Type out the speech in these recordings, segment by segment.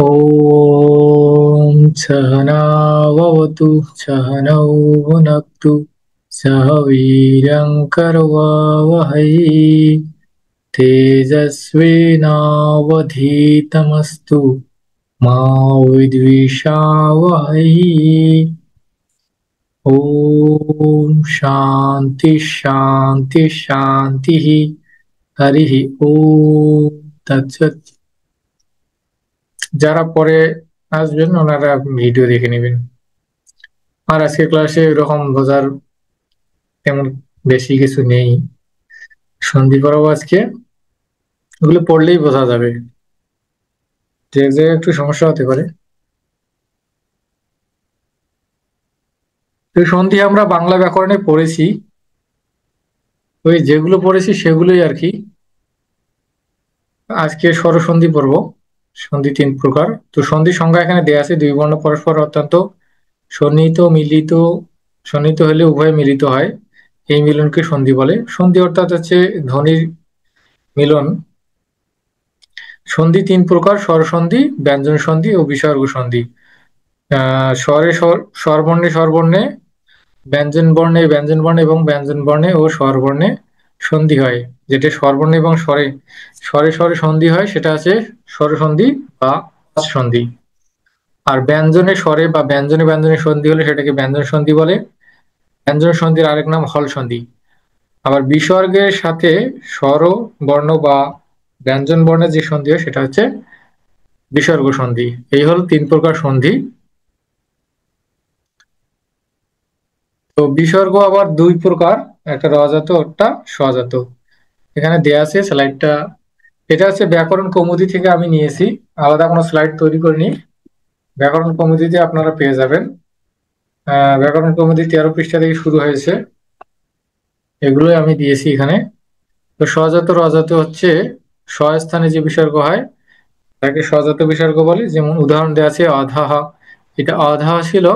ॐ सहनाववतु सहनौ भुनक्तु सह वीर्यं करवावहै तेजस्विनावधीतमस्तु मा विद्विषावहै। ॐ शान्ति शान्ति शान्तिः। हरिः ॐ तत्सत्। যারা পরে আসবেন ওনারা ভিডিও দেখে নেবেন। আর আজকের ক্লাসে এরকম বোঝার তেমন বেশি কিছু নেই, সন্ধি করাবো আজকে, ওগুলো পড়লেই বোঝা যাবে, যে এক জায়গায় একটু সমস্যা হতে পারে। তো সন্ধি আমরা বাংলা ব্যাকরণে পড়েছি, ওই যেগুলো পড়েছি সেগুলোই আর কি। আজকে স্বরসন্ধি পড়বো। সন্ধি তিন প্রকার। তো সন্ধি সংজ্ঞা এখানে দেয়া আছে, দুই বর্ণ পরস্পর অত্যন্ত সন্নিহিত মিলিত, সন্নিহিত হলে উভয় মিলিত হয়, এই মিলনকে সন্ধি বলে। সন্ধি অর্থাৎ হচ্ছে ধ্বনির মিলন। সন্ধি তিন প্রকার: স্বরসন্ধি, ব্যঞ্জন সন্ধি ও বিসর্গ সন্ধি। স্বরে স্বরবর্ণে স্বরবর্ণে, ব্যঞ্জন বর্ণে ব্যঞ্জন বর্ণে এবং ব্যঞ্জন বর্ণে ও স্বরবর্ণে সন্ধি হয়। যেটা স্বরবর্ণে এবং স্বরে স্বরে স্বরে সন্ধি হয় সেটা আছে স্বরসন্ধি বা সন্ধি। আর ব্যঞ্জনে স্বরে বা ব্যঞ্জনে ব্যঞ্জনে সন্ধি হলে সেটাকে ব্যঞ্জন সন্ধি বলে। ব্যঞ্জন সন্ধির আরেক নাম হল সন্ধি। আবার বিসর্গের সাথে স্বর বর্ণ বা ব্যঞ্জন বর্ণের যে সন্ধি হয় সেটা হচ্ছে বিসর্গ সন্ধি। এই হলো তিন প্রকার সন্ধি। তো বিসর্গ আবার দুই প্রকার, একটা রজাত একটা স্বজাত। এখানে দেয়া আছে স্লাইডটা, এটা হচ্ছে ব্যাকরণ কৌমুদি থেকে আমি নিয়েছি, আলাদা কোনো স্লাইড তৈরি করিনি। ব্যাকরণ কৌমুদিতে আপনারা পেয়ে যাবেন। ব্যাকরণ কৌমুদি 13 পৃষ্ঠা থেকে শুরু হয়েছে, এগুলোই আমি দিয়েছি এখানে। তো স্বজাত রজাত হচ্ছে স্বস্থানে যে বিসর্গ হয় তাকে স্বজাত বিসর্গ বলে। যেমন উদাহরণ দেওয়া আছে অধাহা, এটা অধাহা ছিল,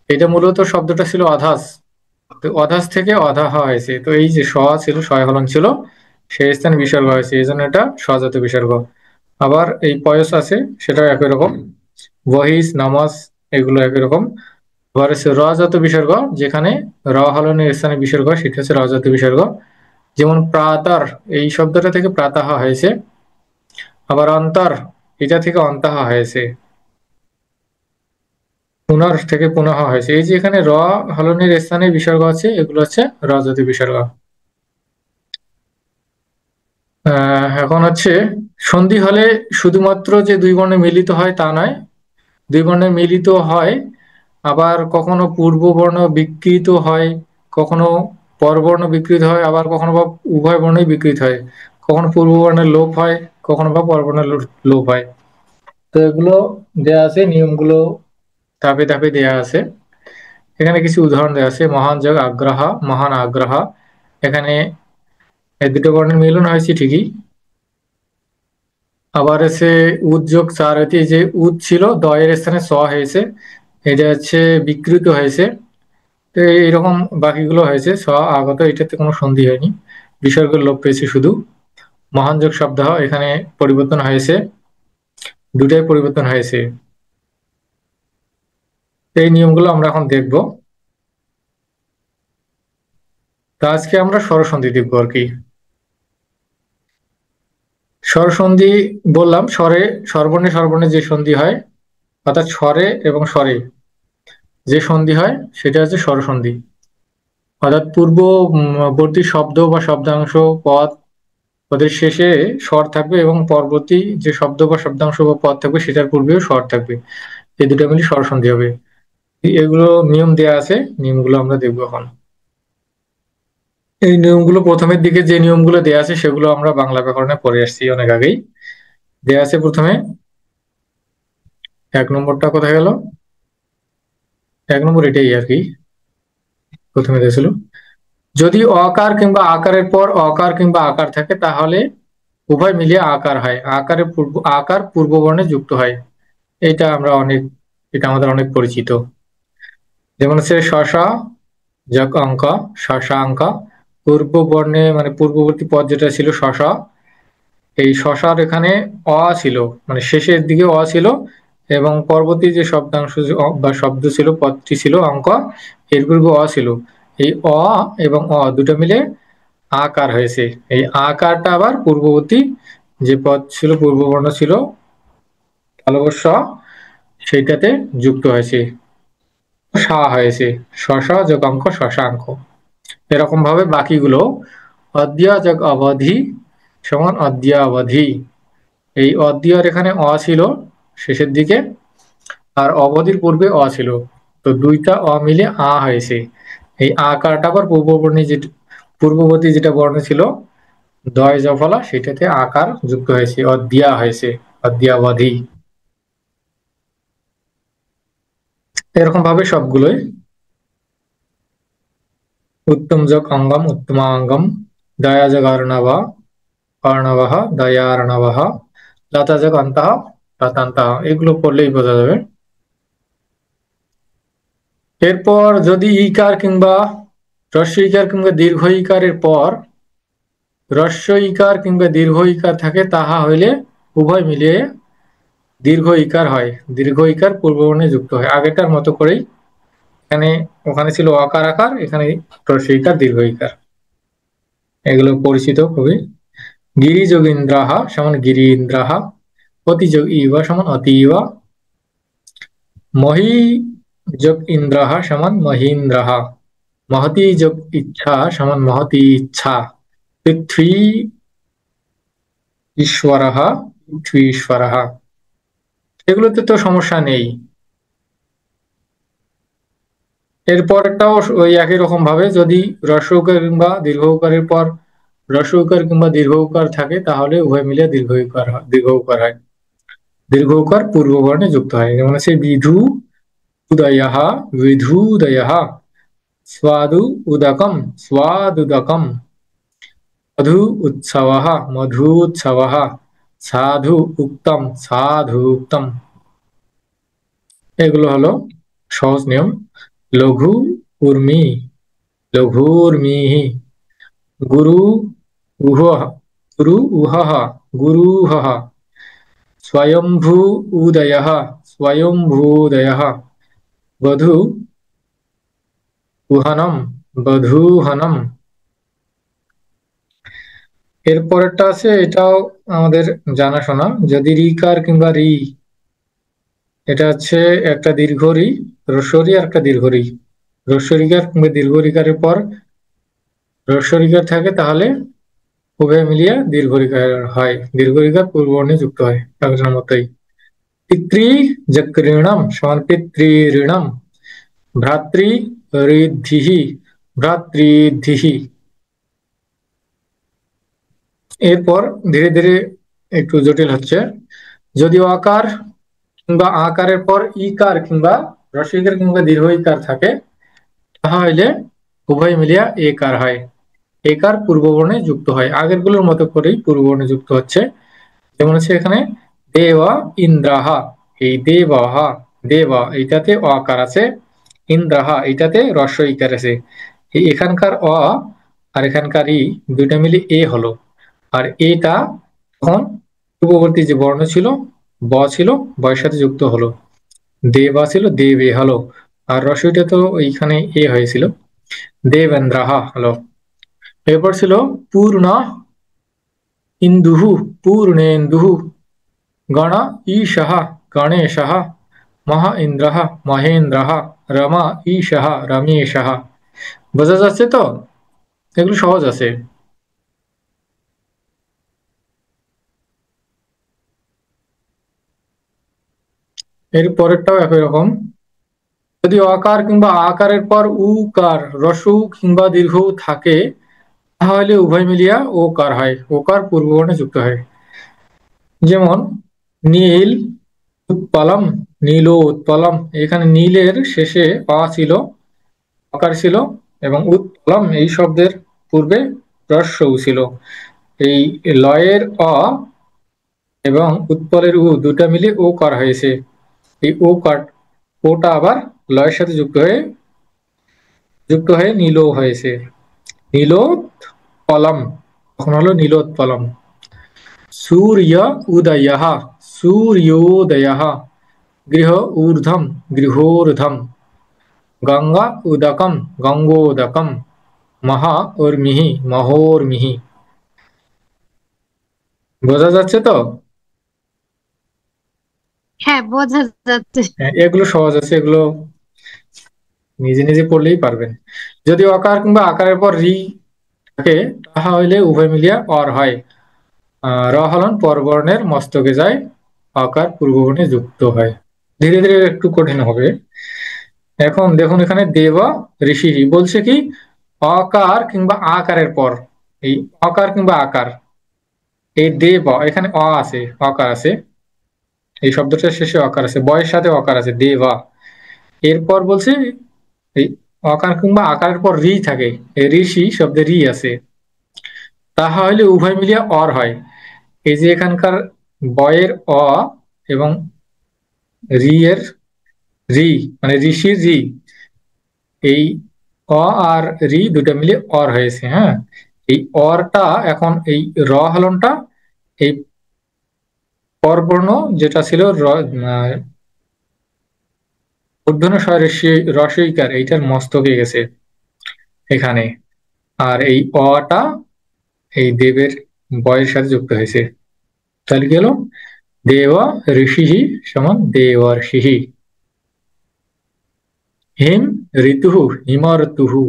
এটা মূলত শব্দটা ছিল অধাস, তো অধাস থেকে অধাহা হয়েছে। তো এই যে স ছিল, হলন ছিল, সেই স্থানে বিসর্গ হয়েছে, এই জন্য এটা স্বজাত বিসর্গ। আবার এই পয়স আছে, সেটাও একই রকম। বহিস নামাজ এগুলো একই রকম। আবার হচ্ছে রজাত বিসর্গ, যেখানে র হলনের স্থানে বিসর্গ হয় সেটা হচ্ছে রজাত বিসর্গ। যেমন প্রাতর, এই শব্দটা থেকে প্রাতাহা হয়েছে। আবার অন্তর, এটা থেকে অন্তাহা হয়েছে। পুনর থেকে পুনঃ হয়েছে। এই যে এখানে র হলনের স্থানে বিসর্গ আছে, এগুলো হচ্ছে রজাতি বিসর্গ। এখন হচ্ছে সন্ধি হলে শুধুমাত্র যে দুই বর্ণে মিলিত হয় তা নয়, দুই বর্ণে মিলিত হয়, আবার কখনো পূর্ব বর্ণ বিকৃত হয়, কখনো পরবর্ণ বিকৃত হয়, আবার কখনো বা উভয় বর্ণই বিকৃত হয়। কখনো পূর্ব বর্ণের লোপ হয়, কখনো বা পরবর্ণের লোপ হয়। তো এগুলো দেয়া আছে, নিয়মগুলো ধাপে ধাপে দেয়া আছে। এখানে কিছু উদাহরণ দেওয়া আছে। মহান যোগ আগ্রহ, মহান আগ্রহ, এখানে এই দুটো বর্ণের মিলন হয়েছে ঠিকই। আবার আছে উদ্যোগ চারতি, যে উদ ছিল দয়ের স্থানে স হয়েছে, এটা হচ্ছে বিকৃত হয়েছে। তো এইরকম বাকিগুলো হয়েছে স আগত, এটাতে কোনো সন্ধি হয়নি, বিসর্গের লোপ পেয়েছে শুধু। মহান যোগ শব্দ এখানে পরিবর্তন হয়েছে, দুটাই পরিবর্তন হয়েছে। এই নিয়মগুলো আমরা এখন দেখব। তো আজকে আমরা স্বরসন্ধি দেখবো আর কি। স্বরসন্ধি বললাম, স্বরে স্বরবর্ণে স্বরবর্ণে যে সন্ধি হয়, অর্থাৎ স্বরে এবং স্বরে যে সন্ধি হয় সেটা হচ্ছে স্বরসন্ধি। অর্থাৎ পূর্ববর্তী শব্দ বা শব্দাংশ, পদ, পদের শেষে স্বর থাকবে এবং পরবর্তী যে শব্দ বা শব্দাংশ বা পদ থাকবে সেটার পূর্বেও স্বর থাকবে, এই দুটো মিলে স্বরসন্ধি হবে। এগুলো নিয়ম দেয়া আছে, নিয়মগুলো আমরা দেখবো এখন। এই নিয়মগুলো প্রথমের দিকে যে নিয়মগুলো দেয়া আছে সেগুলো আমরা বাংলা ব্যাকরণে পড়ে আসছি অনেক আগেই। দেয়া আছে প্রথমে এক নম্বরটা কোথায় গেল, এক নম্বর এটাই আর কি, প্রথমে দিয়েছিল। যদি অকার কিংবা আকারের পর অকার কিংবা আকার থাকে তাহলে উভয় মিলিয়ে আকার হয়, আকার পূর্ব বর্ণে যুক্ত হয়। এটা আমরা অনেক, এটা আমাদের অনেক পরিচিত। যেমন হচ্ছে শশা যক অঙ্ক, শশাঙ্ক, পূর্ব বর্ণে মানে পূর্ববর্তী পদ যেটা ছিল শশা, এই শশার এখানে অ ছিল, মানে শেষের দিকে অ ছিল, এবং পরবর্তী যে শব্দাংশ বা শব্দ ছিল, পদটি ছিল অঙ্ক, এর পূর্বে অ ছিল। এই অ এবং অ দুটো মিলে আকার হয়েছে। এই আকারটা আবার পূর্ববর্তী যে পদ ছিল, পূর্ববর্ণ ছিল তালব্য স, সেইটাতে যুক্ত হয়েছে, সা হয়েছে, শশা যোগ অঙ্ক শশাঙ্ক। এরকম ভাবে বাকিগুলো অদ্য যোগ অবধি সমান অদ্যাবধি। এই অদ্যর এখানে অ ছিল শেষের দিকে, আর অবধির পূর্বে অ ছিল, তো দুইটা অ মিলে আ হয়েছে। এই আকারটা আবার পূর্ববর্তী যেটা বর্ণ ছিল দয় জফলা, সেটাতে আকার যুক্ত হয়েছে, অদ্যা হয়েছে, অদ্যাবধি। এরকম ভাবে সবগুলোই। উত্তম যোগ অঙ্গম উত্তমাঙ্গম, দয়া যোগ অর্ণব অর্ণবঃ দয়ার্ণবঃ, লতা যোগ অন্তঃ লতান্তঃ, এগুলো পড়লেই বোঝা যাবে। এরপর যদি ইকার কিংবা হ্রস্ব ইকার কিংবা দীর্ঘ ইকারের পর হ্রস্ব ইকার কিংবা দীর্ঘ ইকার থাকে, তাহা হইলে উভয় মিলিয়ে দীর্ঘ ইকার হয়। দীর্ঘ ইকার পূর্ববর্ণে যুক্ত হয়, আগেরটার মতো করেই। এখানে ওখানে ছিল অকার আকার, এখানে হ্রস্ব ইকার দীর্ঘ ইকার, এগুলো পরিচিত খুবই। গিরি যোগ ইন্দ্রাহা সমান গিরি ইন্দ্রাহা, অতি যোগ ইবা সমান অতি ইবা, মহি যোগ ইন্দ্রাহা সমান মহীন্দ্রাহা, মহতি যোগ ইচ্ছা সমান মহতি ইচ্ছা, পৃথ্বী ঈশ্বরঃ পৃথ্বী ঈশ্বরঃ, এগুলোতে তো সমস্যা নেই। এরপরটাও ওই একই রকম ভাবে, যদি হ্রস্ব উকার কিংবা দীর্ঘ উকারের পর হ্রস্ব উকার কিংবা দীর্ঘ উকার থাকে, তাহলে উভয় মিলে দীর্ঘ উকার হয়, দীর্ঘ উকার হয়। দীর্ঘ উকার পূর্ববর্ণে যুক্ত হয়, যেমন আছে বিধু উদয়ঃ বিধুদয়ঃ, স্বাদু উদকম স্বাদুদকম, মধু উৎসবঃ মধুৎসবঃ, সাধু উক্তম সাধু উক্তম। এগুলো হলো সহজ নিয়ম। লঘু উর্মি লঘুর্মিঃ, গুরু উহঃ গুরু উহঃ গুরুহঃ, স্বয়ম্ভু উদয়ঃ স্বয়ম্ভূদয়ঃ, বধূ উহনম বধূহনম। এর পরেরটা আছে, এটাও আমাদের জানাশোনা। যদি রিকার কিংবা রি, এটা হচ্ছে একটা দীর্ঘ রি, হ্রস্ব রি আর একটা দীর্ঘ রি। হ্রস্ব রিকার কিংবা দীর্ঘ রিকারের পর হ্রস্ব রিকার থাকে, তাহলে উভয় মিলিয়ে দীর্ঘ রিকার হয়, দীর্ঘ রিকার পূর্ববর্ণে যুক্ত হয় আগের মতোই। পিতৃ যকৃণম সমান পিতৃঋণম, ভ্রাতৃ ঋদ্ধিঃ ভ্রাতৃদ্ধিঃ। এরপর ধীরে ধীরে একটু জটিল হচ্ছে। যদি অকার কিংবা আকারের পর ইকার কিংবা হ্রস্ব ইকার কিংবা দীর্ঘ ইকার থাকে, তাহলে উভয় মিলিয়া একার হয়, একার পূর্ববর্ণে যুক্ত হয়, আগের গুলোর মতো করেই পূর্ববর্ণে যুক্ত হচ্ছে। যেমন হচ্ছে এখানে দেব ইন্দ্রাহা, এই দেবহা দেবা এইটাতে অকার আছে, ইন্দ্রাহা এইটাতে হ্রস্ব ইকার আছে। এই এখানকার অ আর এখানকার ই দুইটা মিলে এ হলো, আর এটা তখন পূর্ববর্তী যে বর্ণ ছিল ব ছিল, বয়ের সাথে যুক্ত হলো, দেবা ছিল দেবে হলো, আর রসইটা তো এইখানে এ হয়েছিল, দেবেন্দ্রাহা হলো। এরপর ছিল পূর্ণ ইন্দুঃ পূর্ণেন্দুঃ, গণ ঈশः গণেশः, মহ ইন্দ্রः মহেন্দ্রः, রমা ঈশः রমেশः। বোঝা যাচ্ছে তো? এগুলো সহজ আছে। এর পরেরটাও একই রকম। যদি অকার কিংবা আকারের পর উকার রসউ কিংবা দীর্ঘ উ থাকে, তাহলে উভয় মিলিয়া ওকার হয়, ওকার পূর্ববর্ণে যুক্ত হয়। যেমন নীল উৎপলম নীল উৎপলম, এখানে নীলের শেষে অ ছিল, অকার ছিল, এবং উৎপলম এই শব্দের পূর্বে হ্রস্ব উ ছিল। এই লয়ের অ এবং উৎপলের উ দুটা মিলে ও করা হয়েছে। এই ও কার, ওটা আবার লয়ের সাথে যুক্ত হয়ে নীল হয়েছে, নীলোৎপলম, তখন হলো নীলোৎপলম। सूर्य उदयः सूर्योदयः, गृह ऊर्ध्वं गृहोर्ध्वं, गंगा उदकम गंगोदकम, महा उर्मिहि महोर्मिहि। বোঝা যাচ্ছে তো? হ্যাঁ, বোঝা যাচ্ছে। হ্যাঁ, এগুলো সহজ আছে, এগুলো নিজে নিজে পড়লেই পারবেন। যদি অকার কিংবা আকারের পর রি থাকে তাহা হইলে উভয় মিলিয়া অর হয়। র হলন পরবর্ণের মস্তকে যায়, অকার পূর্ববর্ণে যুক্ত হয়। ধীরে ধীরে একটু কঠিন হবে। এখন দেখুন এখানে দেব ঋষি বলছে কি অকার কিংবা আকারের পর, এই অকার কিংবা আকার, এই দেব এখানে অ আছে, অকার আছে, এই শব্দটার শেষে অকার আছে, বয়ের সাথে অকার আছে, দেবা। এরপর বলছে এই অকার কিংবা আকারের পর রি থাকে, এই ঋষি শব্দে রি আছে, তাহা হইলে উভয় মিলিয়া অর হয়। এই যে এখানকার বয়ের অ এবং রি এর রি, মানে ঋষির রি, এই অ আর রি দুটা মিলে অর হয়েছে। হ্যাঁ, এই অরটা এখন এই র হলনটা এই পরবর্ণ যেটা ছিল মূর্ধন্য ষ রসইকার, এইটার মস্তকে গেছে এখানে। আর এই অটা এই দেবের বয়ের সাথে যুক্ত হয়েছে। তাহলে কি হলো? দেব ঋষিহি সমান দেবর্ষিহি। হিম ঋতুহু হিমর্তুহু,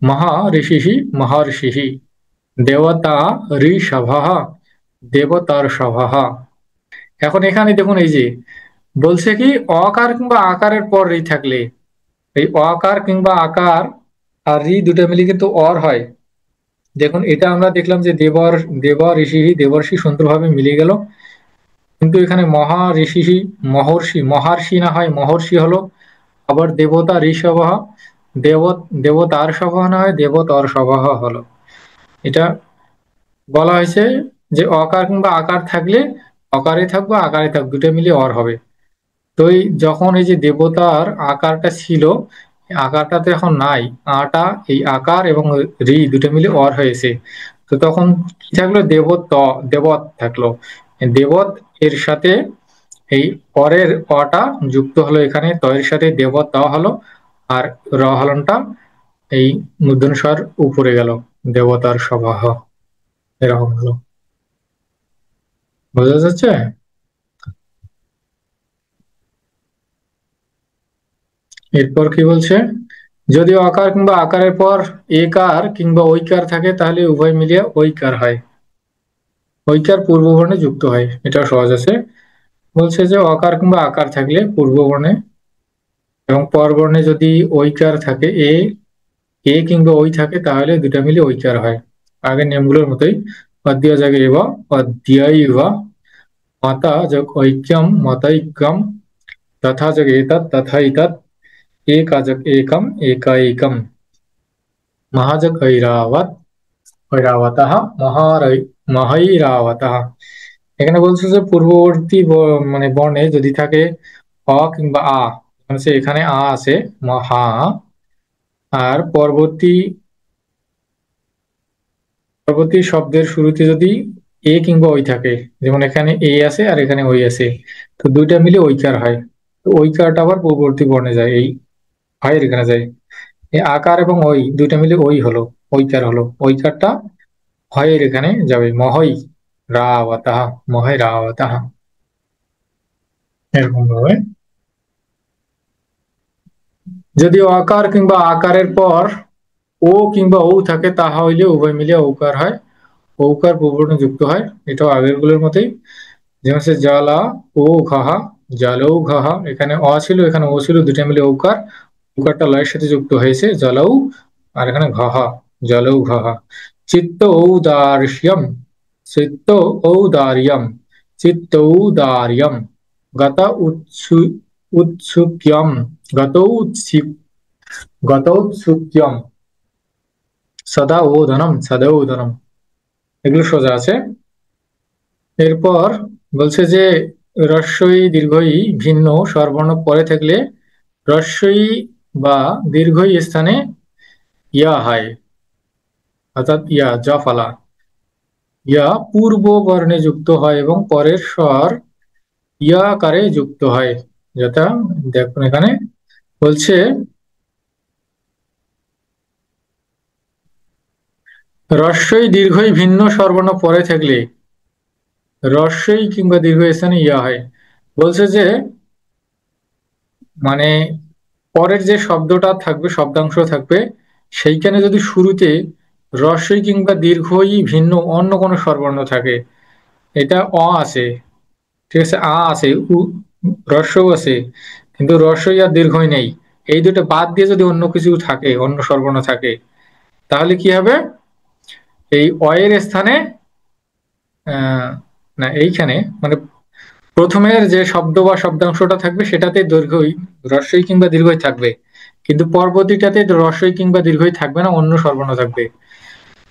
মহা ঋষিহি মহর্ষিহি, দেবতা ঋষভঃ দেবতার্ষভঃ। এখন এখানে দেখুন এই যে বলছে কি অকার কিংবা আকারের পর রি থাকলে, এই অকার কিংবা আকার আর রি দুটো মিলে কিন্তু অর হয়। দেখুন এটা আমরা দেখলাম যে দেব ঋষি দেবর্ষি সুন্দরভাবে মিলে গেল, কিন্তু এখানে মহা ঋষি মহর্ষি, মহার্ষি না হয় মহর্ষি হলো। আবার দেবতা ঋষভ, দেব দেবতার সভা না হয় দেবতর সভা হলো। এটা বলা হয়েছে যে অকার কিংবা আকার থাকলে অকারে থাকবে আকারে থাকবে দুটো মিলে অর হবে। তো এই যখন এই যে দেবতার আকারটা ছিল, আকারটা তো এখন নাই, আটা এই আকার এবং রি দুটো মিলে অর হয়েছে। তো তখন কি থাকলো? দেবত থাকলো। দেবত এর সাথে এই অরের অটা যুক্ত হলো, এখানে ত এর সাথে দেবত ত হলো, আর র হলনটা এই মূর্ধন্য ষ উপরে গেল, দেবতার সভা, এরকম হলো। বোঝা যাচ্ছে? এরপর কি বলছে? যদি অকার কিংবা আকারের পর একার কিংবা ঐকার থাকে তাহলে উভয় মিলিয়ে ঐকার হয়, ঐকার পূর্ববর্ণে যুক্ত হয়। এটা সহজ আছে। বলছে যে অকার কিংবা আকার থাকলে পূর্ববর্ণে এবং পরবর্ণে যদি ঐকার থাকে, এ কিংবা ওই থাকে তাহলে দুটা মিলে ঐকার হয়। আগের নিয়মগুলোর মতোই অদ্বিতীয় জায়গায় এবা, অদ্বিয়া, মাতা যোগ ঐক্যম মতৈক্যম, তথা যোগ এতৎ তথৈতৎ, একাজক একম একাইকম, মহাজগ ঐরাবত ঐরাবতঃ, মহৈরাবতঃ। এখানে বলছে যে পূর্ববর্তী মানে বর্ণে যদি থাকে অ কিংবা আ, মানে এখানে আ আছে মহা, আর পরবর্তী পরবর্তী শব্দের শুরুতে যদি এ কিংবা ওই থাকে, যেমন এখানে এ আছে আর এখানে ওই আছে, তো দুইটা মিলে ঐকার হয়। তো ঐকারটা আবার পূর্ববর্তী বর্ণে যায়, এই হয় এখানে যায়। এই আকার এবং ওই দুইটা মিলে ওই হলো, ঐকার হলো, ঐকারটা হয় এখানে যাবে, মহৈ রাবতাহ, মহৈ রাবতাহ, এরকম ভাবে। যদি অকার কিংবা আকারের পর ও কিংবা ও থাকে তাহা হইলে উভয় মিলিয়ে ঔকার হয়, ঔকার পূর্ববর্ণে যুক্ত হয়। এটাও আগের গুলোর মতোই, যেমন হচ্ছে জালা ও ঘাহা, জালৌ ঘাহা, এখানে অ ছিল এখানে ও ছিল, দুটা মিলে ঔকার, ঔকারটা লয়ের সাথে যুক্ত হয়েছে জালাউ, আর এখানে ঘাহা, জালৌ ঘাহা। চিত্ত ঔদার্ষ্যম, চিত্ত ঔদার্যম, চিত্তৌদার্যম, গত উৎসু উৎসুক্যম, গতৌৎসিক গতৌৎসুক্যম, সদা ওদনম সদৌদনম। এগুলো সোজা আছে। এরপর বলছে যে হ্রস্বই দীর্ঘই ভিন্ন স্বরবর্ণ পরে থাকলে হ্রস্বই বা দীর্ঘই স্থানে ইয়া হয়, অর্থাৎ ইয়া জফলা। ইয়া পূর্ব বর্ণে যুক্ত হয় এবং পরের স্বর ইয়া আকারে যুক্ত হয়। যেটা দেখুন এখানে বলছে, রস্বই দীর্ঘই ভিন্ন স্বরবর্ণ পরে থাকলে রস্বই কিংবা দীর্ঘ স্থানে ইয়া হয়। বলছে যে মানে পরের যে শব্দটা থাকবে, শব্দাংশ থাকবে, সেইখানে যদি শুরুতে রস্বই কিংবা দীর্ঘই ভিন্ন অন্য কোনো স্বরবর্ণ থাকে, এটা অ আছে, ঠিক আছে, আ আছে, রস্যও আছে, কিন্তু রস্যই আর দীর্ঘই নেই, এই দুটো বাদ দিয়ে যদি অন্য কিছু থাকে, অন্য স্বরবর্ণ থাকে, তাহলে কি হবে? এই অ এর স্থানে না, এইখানে মানে প্রথমের যে শব্দ বা শব্দাংশটা থাকবে সেটাতে দীর্ঘই, রস্যই কিংবা দীর্ঘই থাকবে, কিন্তু পরবর্তীটাতে রস্যই কিংবা দীর্ঘই থাকবে না, অন্য স্বরবর্ণ থাকবে।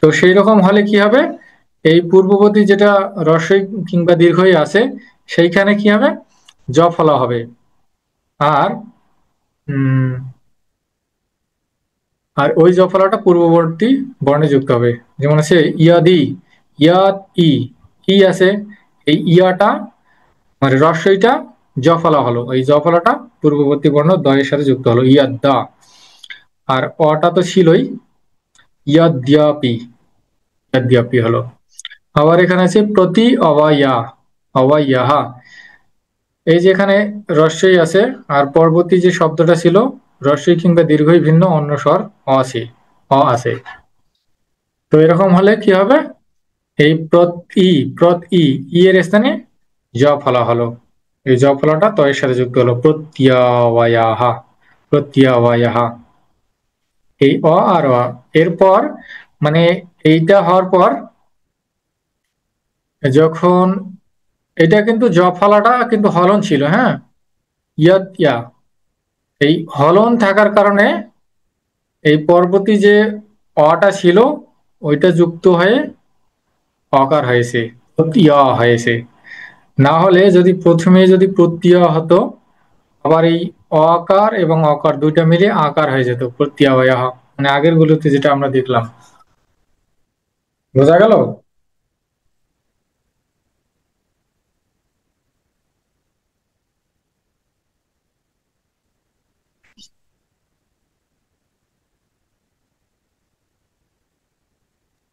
তো সেই রকম হলে কি হবে? এই পূর্ববর্তী যেটা রস্যই কিংবা দীর্ঘই আছে, সেইখানে কি হবে? জ ফলা হবে। আর উম আর ওই জ ফলাটা পূর্ববর্তী বর্ণে যুক্ত হবে। যেমন আছে ইয়াদি, ইয়াত ই, ই আছে, এই ইয়াটা মানে রস্যইটা জ ফলা হলো, এই জ ফলাটা পূর্ববর্তী বর্ণ দ এর সাথে যুক্ত হলো, ইয়াদ্দা। আর অটা তো ছিলই, ইয়াদ্যাপি, ইয়াদ্যাপি হলো। আবার এখানে আছে প্রতি অবাইয়া, অবাইয়াহা, এই যে এখানে রস্যই আছে, আর পরবর্তী যে শব্দটা ছিল রস্যই কিংবা দীর্ঘই ভিন্ন অন্য স্বর অ আছে, অ আছে। তো এরকম হলে কি হবে? এই প্রত ই, ই এর স্থানে জ ফলা হলো, এই জ ফলাটা ত এর সাথে যুক্ত হলো, প্রত্যয়াওয়ায়াহা, প্রত্যয়াওয়ায়াহা। এই অ আর অ এরপর মানে এইটা হওয়ার পর যখন এটা কিন্তু জ ফলাটা কিন্তু হলন ছিল, হ্যাঁ, ইয়াত ইয়া, এই হলন থাকার কারণে এই পরবর্তী যে অটা ছিল ওইটা যুক্ত হয়ে অকার হয়েছে, প্রত্যয় হয়েছে। না হলে যদি প্রথমে যদি প্রত্যয় হতো, আবার এই অকার এবং অকার দুইটা মিলে আকার হয়ে যেত, প্রত্যয়, মানে আগের গুলোতে যেটা আমরা দেখলাম। বোঝা গেল?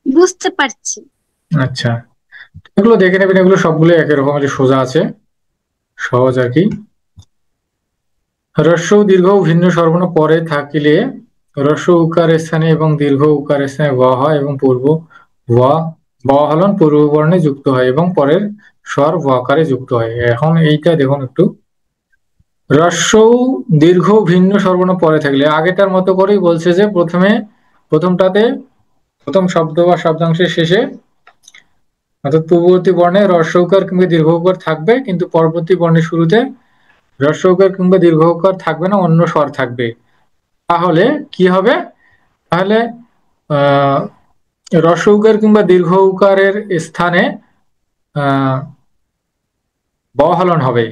বুঝতে পারছি। আচ্ছা, এগুলো দেখে নেবেন, এগুলো সবগুলো একই রকম, সোজা আছে, সহজ আর কি। হ্রস্ব ও দীর্ঘ ও ভিন্ন স্বরবর্ণ পরে থাকিলে হ্রস্ব উকার স্থানে এবং দীর্ঘ উকার স্থানে ব হয় এবং পূর্ব ব, ব হলন পূর্ব বর্ণে যুক্ত হয় এবং পরের স্বর ব আকারে যুক্ত হয়। এখন এইটা দেখুন একটু, হ্রস্ব ও দীর্ঘ ও ভিন্ন স্বরবর্ণ পরে থাকলে আগেটার মতো করেই বলছে যে প্রথমটাতে প্রথম শব্দ বা শব্দাংশের শেষে অর্থাৎ পূর্ববর্তী বর্ণে হ্রস্ব উকার কিংবা দীর্ঘ উকার থাকবে, কিন্তু পরবর্তী বর্ণের শুরুতে হ্রস্ব উকার কিংবা দীর্ঘ উকার থাকবে না, অন্য স্বর থাকবে। তাহলে কি হবে? তাহলে আহ হ্রস্ব উকার কিংবা দীর্ঘ উকারের স্থানে আহ ব হলন হবে,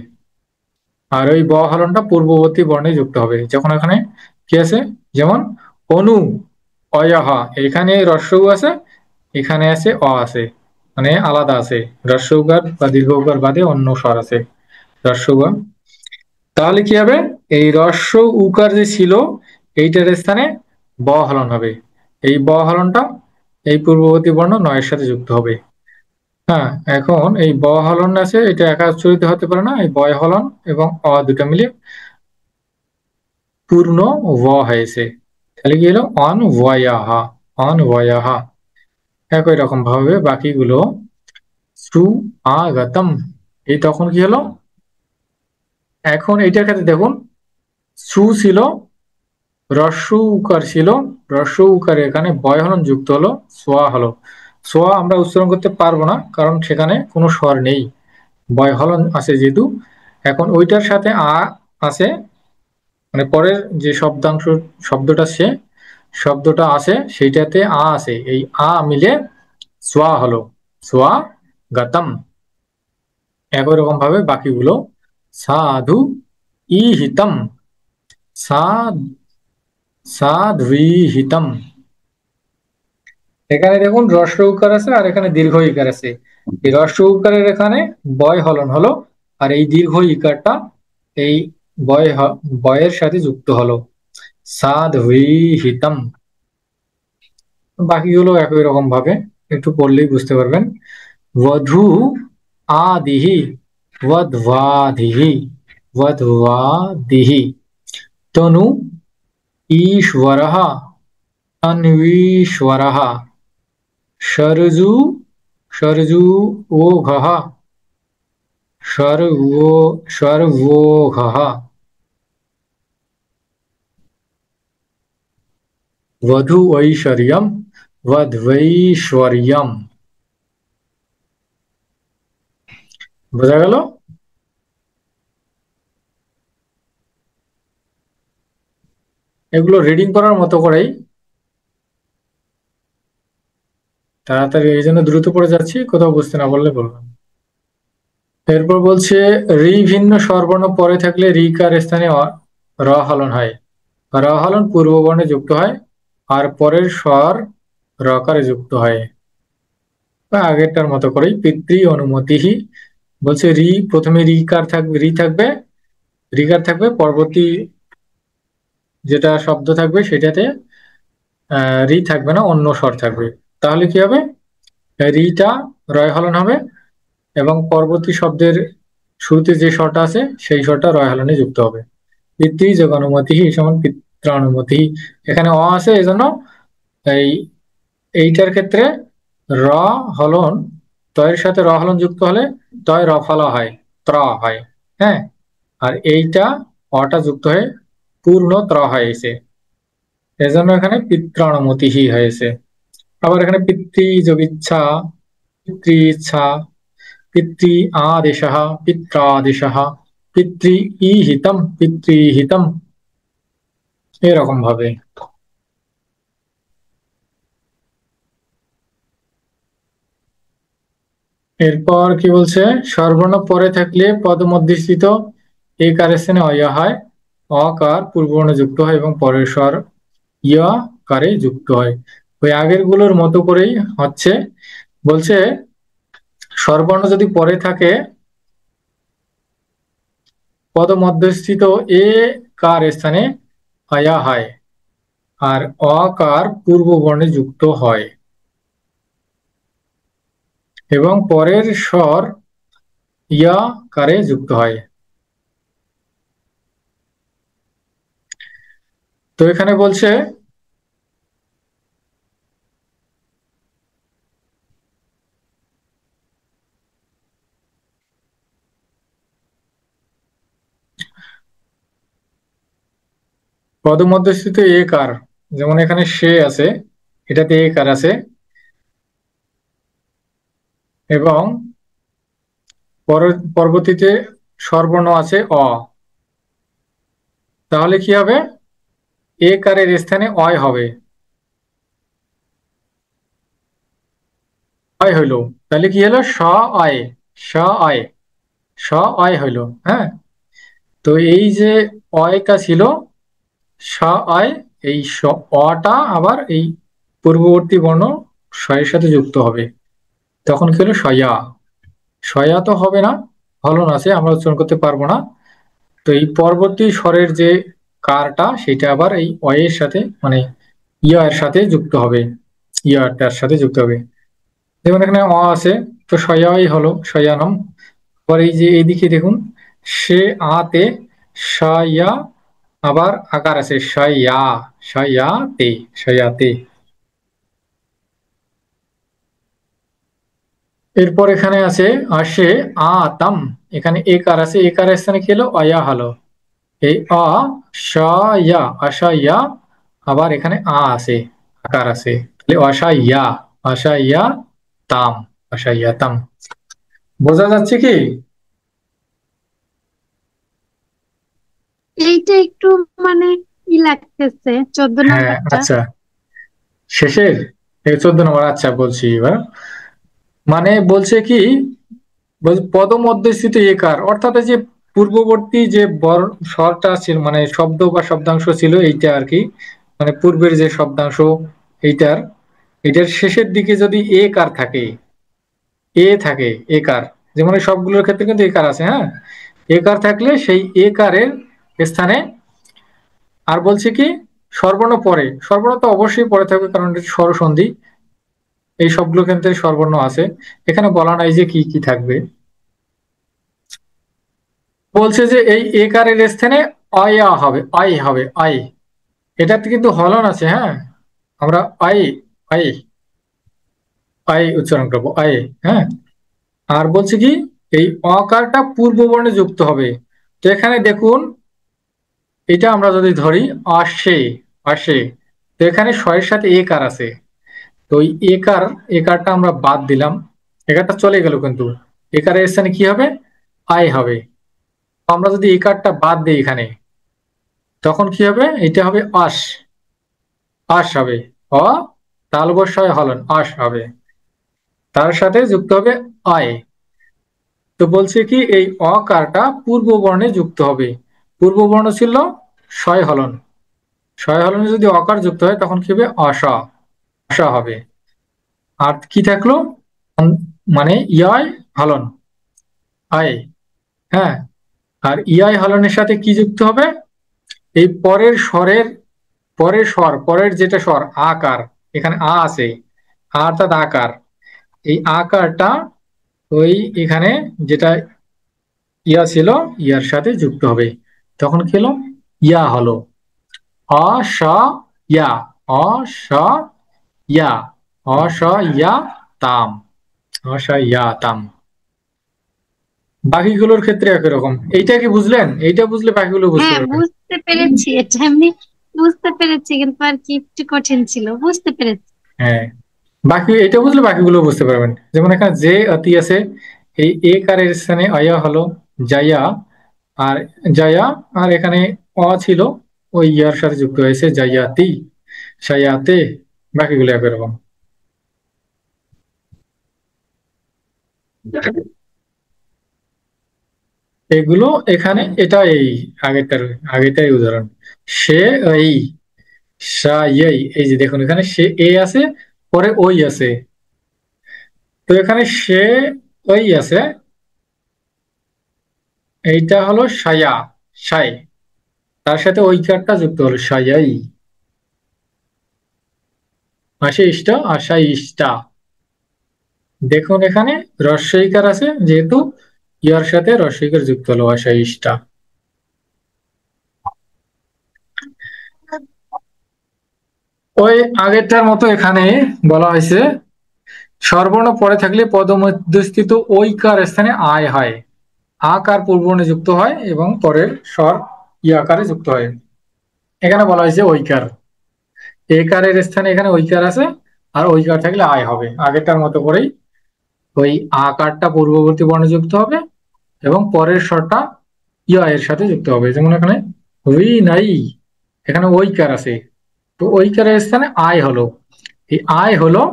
আর ওই ব হলনটা পূর্ববর্তী বর্ণে যুক্ত হবে। যখন এখানে কি আছে, যেমন অনু অয়হা, এখানে হ্রস্ব উ আছে, এখানে আছে অ আছে, মানে আলাদা আছে, হ্রস্ব উকার বা দীর্ঘ উকার বাদে অন্য স্বর আছে, হ্রস্ব উ। তাহলে কি হবে? এই হ্রস্ব উকার যে ছিল এইটার স্থানে ব হলন হবে, এই ব হলনটা এই পূর্ববর্তী বর্ণ নয়ের সাথে যুক্ত হবে। হ্যাঁ, এখন এই ব হলন আছে, এটা একা উচ্চারিত হতে পারে না, এই বয় হলন এবং অ দুটা মিলে পূর্ণ ব হয়েছে। তাহলে কি হলো? অন ওয়ায়াহা, অন ওয়ায়াহা। একই রকম ভাবে বাকিগুলো সু আগতম, এই তখন কি হলো? এখন এইটার ক্ষেত্রে দেখুন, সু ছিল, হ্রস্ব উকার ছিল, হ্রস্ব উকারে এখানে বয় হলন যুক্ত হলো, সোয়া হলো। সোয়া আমরা উচ্চারণ করতে পারবো না, কারণ সেখানে কোনো স্বর নেই, বয় হলন আছে যেহেতু। এখন ওইটার সাথে আ আছে, মানে পরের যে শব্দাংশ শব্দটা সে শব্দটা আছে সেইটাতে আ আছে, এই আ মিলে সোয়া হলো, সোয়া গতম। একই রকম ভাবে বাকিগুলো সাধু ই হিতম, সা সাধ্বীহিতম, এখানে দেখুন হ্রস্ব উকার আছে আর এখানে দীর্ঘ ইকার আছে। এই হ্রস্ব উকারের এখানে বয় হলন হলো, আর এই দীর্ঘ ইকারটা এই বয়ের সাথে যুক্ত হলো। সাধ্বীহিতম। বাকিগুলো একই রকম ভাবে একটু পড়লেই বুঝতে পারবেন। वधू आदिहि वध्वादिहि वध्वादिहि तनु ईश्वरः अन्वीश्वरः शर्जु शर्जुओघः शर्वो शर्वोघः वधू ऐश्वर्यम वध्वैश्वर्यम। বোঝা গেল? এগুলো রিডিং করার মতো করেই তাড়াতাড়ি, এই জন্য দ্রুত পড়ে যাচ্ছি, কোথাও বুঝতে না পারলে বলবেন। এরপর বলছে রি ভিন্ন স্বরবর্ণ পরে থাকলে রিকার স্থানে র হলন হয়। র হলন পূর্ব বর্ণে যুক্ত হয় আর পরের স্বর রকারে যুক্ত হয়। বা আগেরটার মতো করেই পিতৃ অনুমতিহি। বলছে রি প্রথমে রিকার থাকবে, পরবর্তী যেটা শব্দ থাকবে সেটাতে রি থাকবে না, অন্য স্বর থাকবে। তাহলে কি হবে? রিটা রয় হলন হবে এবং পরবর্তী শব্দের শুরুতে যে স্বরটা আছে সেই স্বরটা রয় হলনে যুক্ত হবে। পিতৃ যোগ অনুমতি সমান পিত্রানুমতি। এখানে অ আছে, এই জন্য এই এইটার ক্ষেত্রে র হলন, তয়ের সাথে র হলন যুক্ত হলে তয় র ফলা হয়, ত্র হয়। হ্যাঁ, আর এইটা অটা যুক্ত হয়ে পূর্ণ ত্র হয়েছে, এজন্য এখানে পিত্রানুমতি হয়েছে। আবার এখানে পিতৃ যোগ ইচ্ছা, পিতৃ ইচ্ছা, পিতৃ আদেশः পিত্রাদেশः, পিতৃ ইহিতম পিতৃহিতম, এরকম ভাবে। এরপর কি বলছে? স্বরবর্ণ পরে থাকলে পদমধ্যস্থিত এই কারের স্থানে অয়া হয়, অকার পূর্ববর্ণে যুক্ত হয় এবং পরের স্বর ইয়া কারে যুক্ত হয়। ওই আগের গুলোর মতো করেই হচ্ছে। বলছে স্বরবর্ণ যদি পরে থাকে পদমধ্যস্থিত এ কার স্থানে আয়া হয় আর অকার পূর্ব বর্ণে যুক্ত হয় এবং পরের স্বর ইয়া কারে যুক্ত হয়। তো এখানে বলছে পদমধ্যস্থিত এ কার, যেমন এখানে সে আছে, এটাতে এ কার আছে এবং পরবর্তীতে স্বরবর্ণ আছে অ, তাহলে কি হবে? এ কারের স্থানে অয় হবে, অয় হইল। তাহলে কি হলো? স অয়, স অয়, স অয় হইল। হ্যাঁ, তো এই যে অয়টা ছিল স অয়, এই অটা আবার এই পূর্ববর্তী বর্ণ শয়ের সাথে যুক্ত হবে, তখন কি হলো? সয়া। সয়া তো হবে না, হলন আছে, আমরা উচ্চারণ করতে পারবো না। তো এই পরবর্তী স্বরের যে কারটা সেটা আবার এই অয়ের সাথে মানে ইয়ার সাথে যুক্ত হবে, ইয়ারটার সাথে যুক্ত হবে। যেমন এখানে অ আছে, তো সয়াই হলো সয়ানম। পরে এই যে এইদিকে দেখুন সে আতে সয়া, আবার আকার আছে সয়া, সয়াতে, সয়াতে। এরপর এখানে আছে আসে আতাম, এখানে একার আছে, একার স্থানে কি হলো? অয়া হলো। এই অ সয়া অসয়া, আবার এখানে আছে, আকার আছে, তাহলে অসয়া, অসয়া তাম, অসয়া তাম। বোঝা যাচ্ছে কি? এইটা একটু মানে ই লাগতেছে 14 হ্যাঁ নাম্বারটা। আচ্ছা, শেষের এই 14 নম্বর, আচ্ছা বলছি এবার। মানে বলছে কি, পদমধ্যস্থিত একার অর্থাৎ এই যে পূর্ববর্তী যে স্বরটা ছিল মানে শব্দ বা শব্দাংশ ছিল এইটা আর কি, মানে পূর্বের যে শব্দাংশ এইটার এটার শেষের দিকে যদি এ কার থাকে, এ কার, যেমন এই সবগুলোর ক্ষেত্রে কিন্তু এ কার আছে, হ্যাঁ, এ কার থাকলে সেই এ কারের স্থানে, আর বলছে কি স্বরবর্ণ পরে, স্বরবর্ণ তো অবশ্যই পরে থাকবে কারণ এটা স্বরসন্ধি, এই সবগুলো ক্ষেত্রে স্বরবর্ণ আছে, এখানে বলা নাই যে কি কি থাকবে। বলছে যে এই এ কারের স্থানে অয়া হবে, আই হবে, আই, এটাতে কিন্তু হলন আছে, হ্যাঁ, আমরা আই, আই, আই উচ্চারণ করবো, আই, হ্যাঁ। আর বলছে কি এই অকারটা পূর্ব বর্ণে যুক্ত হবে। তো এখানে দেখুন, এটা আমরা যদি ধরি আসে, আসে, তো এখানে শয়ের সাথে এ কার আছে, তো ওই এ কারটা আমরা বাদ দিলাম, একারটা চলে গেল, কিন্তু এ কারের স্থানে কি হবে, আই হবে। তো আমরা যদি এ কারটা বাদ দিই এখানে, তখন কি হবে, এটা হবে আস, আস হবে, অ তালবস্যয় হলন, আস হবে, তার সাথে যুক্ত হবে আয়। তো বলছে কি এই অকারটা পূর্ব বর্ণে যুক্ত হবে, পূর্ব বর্ণ ছিল শয় হলন, শয় হলনে যদি অকার যুক্ত হয় তখন কি হবে, আশা, আশা হবে। আর কি থাকলো, মানে ইয়ায় হলন, আয়, হ্যাঁ। আর ইয়াই হলনের সাথে কি যুক্ত হবে, এই পরের স্বরের, পরের স্বর, পরের যেটা স্বর আকার, এখানে আ আছে, আ অর্থাৎ আকার, এই আকারটা ওই এখানে যেটা ইয়া ছিল, ইয়ার সাথে যুক্ত হবে, তখন কি হলো, ইয়া হলো, অ স ইয়া, অ স ইয়া, অ স ইয়া তাম, অ স ইয়া তাম। বাকিগুলোর ক্ষেত্রে একই রকম, এইটা কি বুঝলেন, এইটা বুঝলে বাকিগুলো বুঝতে হ্যাঁ, পারবেন। বুঝতে পেরেছি, এটা এমনি বুঝতে পেরেছি, কিন্তু আর কি একটু কঠিন ছিল, বুঝতে পেরেছি। হ্যাঁ, বাকি এটা বুঝলে বাকিগুলো বুঝতে পারবেন। যেমন এখানে যে অতি আছে, এই এ কারের স্থানে আয়া হলো জায়া, আর জায়া, আর এখানে অ ছিল, ওই ইয়ার সাথে যুক্ত হয়েছে জায়াতি, সায়াতে, বাকিগুলো একই রকম। এগুলো এখানে এটা এই আগেরটার, আগেরটাই উদাহরণ, সে এই, সা এই যে দেখুন এখানে সে এ আছে, পরে ওই আছে, তো এখানে সে ওই আছে, এইটা হলো সায়া, সাই, তার সাথে ওই কারটা যুক্ত হলো সায়াই, আসে ইষ্টা, আশাই ইষ্টা। দেখুন এখানে রস্বইকার আছে, যেহেতু ইয়ার সাথে রস্বইকার যুক্ত হলো, আশাই ইষ্টা। ওই আগেরটার মতো এখানে বলা হয়েছে স্বরবর্ণ পরে থাকলে পদমধ্যস্থিত ঐকার স্থানে আয় হয়, আকার পূর্ববর্ণে যুক্ত হয় এবং পরের স্বর ইয়াকারে যুক্ত হয়। এখানে বলা হয়েছে ঐকার, একারের স্থানে এখানে ঐকার আছে, আর ঐকার থাকলে আয় হবে, আগেরটার মতো করেই ওই আকারটা পূর্ববর্তী বর্ণে যুক্ত হবে এবং পরের স্বরটা ইয়া এর সাথে যুক্ত হবে। যেমন এখানে হুই নাই, এখানে ঐকার আছে, তো ঐকারের স্থানে আয় হলো, এই আয় হলো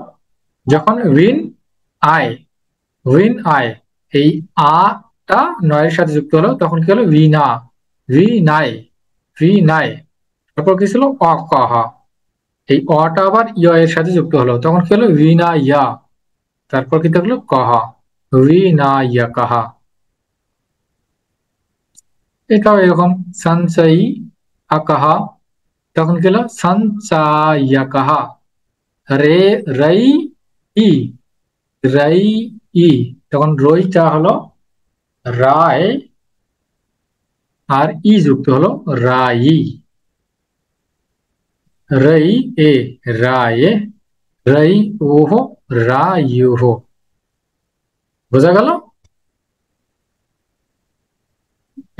যখন ঋণ আয়, ঋণ আয়, এই আটা নয়ের সাথে যুক্ত হলো তখন কি হলো, রিনা, রি নাই, রি নাই, তারপর কি ছিল অকহ, এই অটা আবার ইয়া এর সাথে যুক্ত হলো তখন কি হলো, রিনা ইয়া, তারপর কি থাকলো কহা, রিনা ইয়া কাহা। এটাও এরকম, সঞ্চয়ী আকাহা, তখন কি হলো সঞ্চাইয়া কাহা, রে রই ই, রই ই, তখন রইটা হলো রায়, আর ই যুক্ত হলো রাই, রই এ, রায়ে, রই ওহ, রায়ুহ। বোঝা গেল?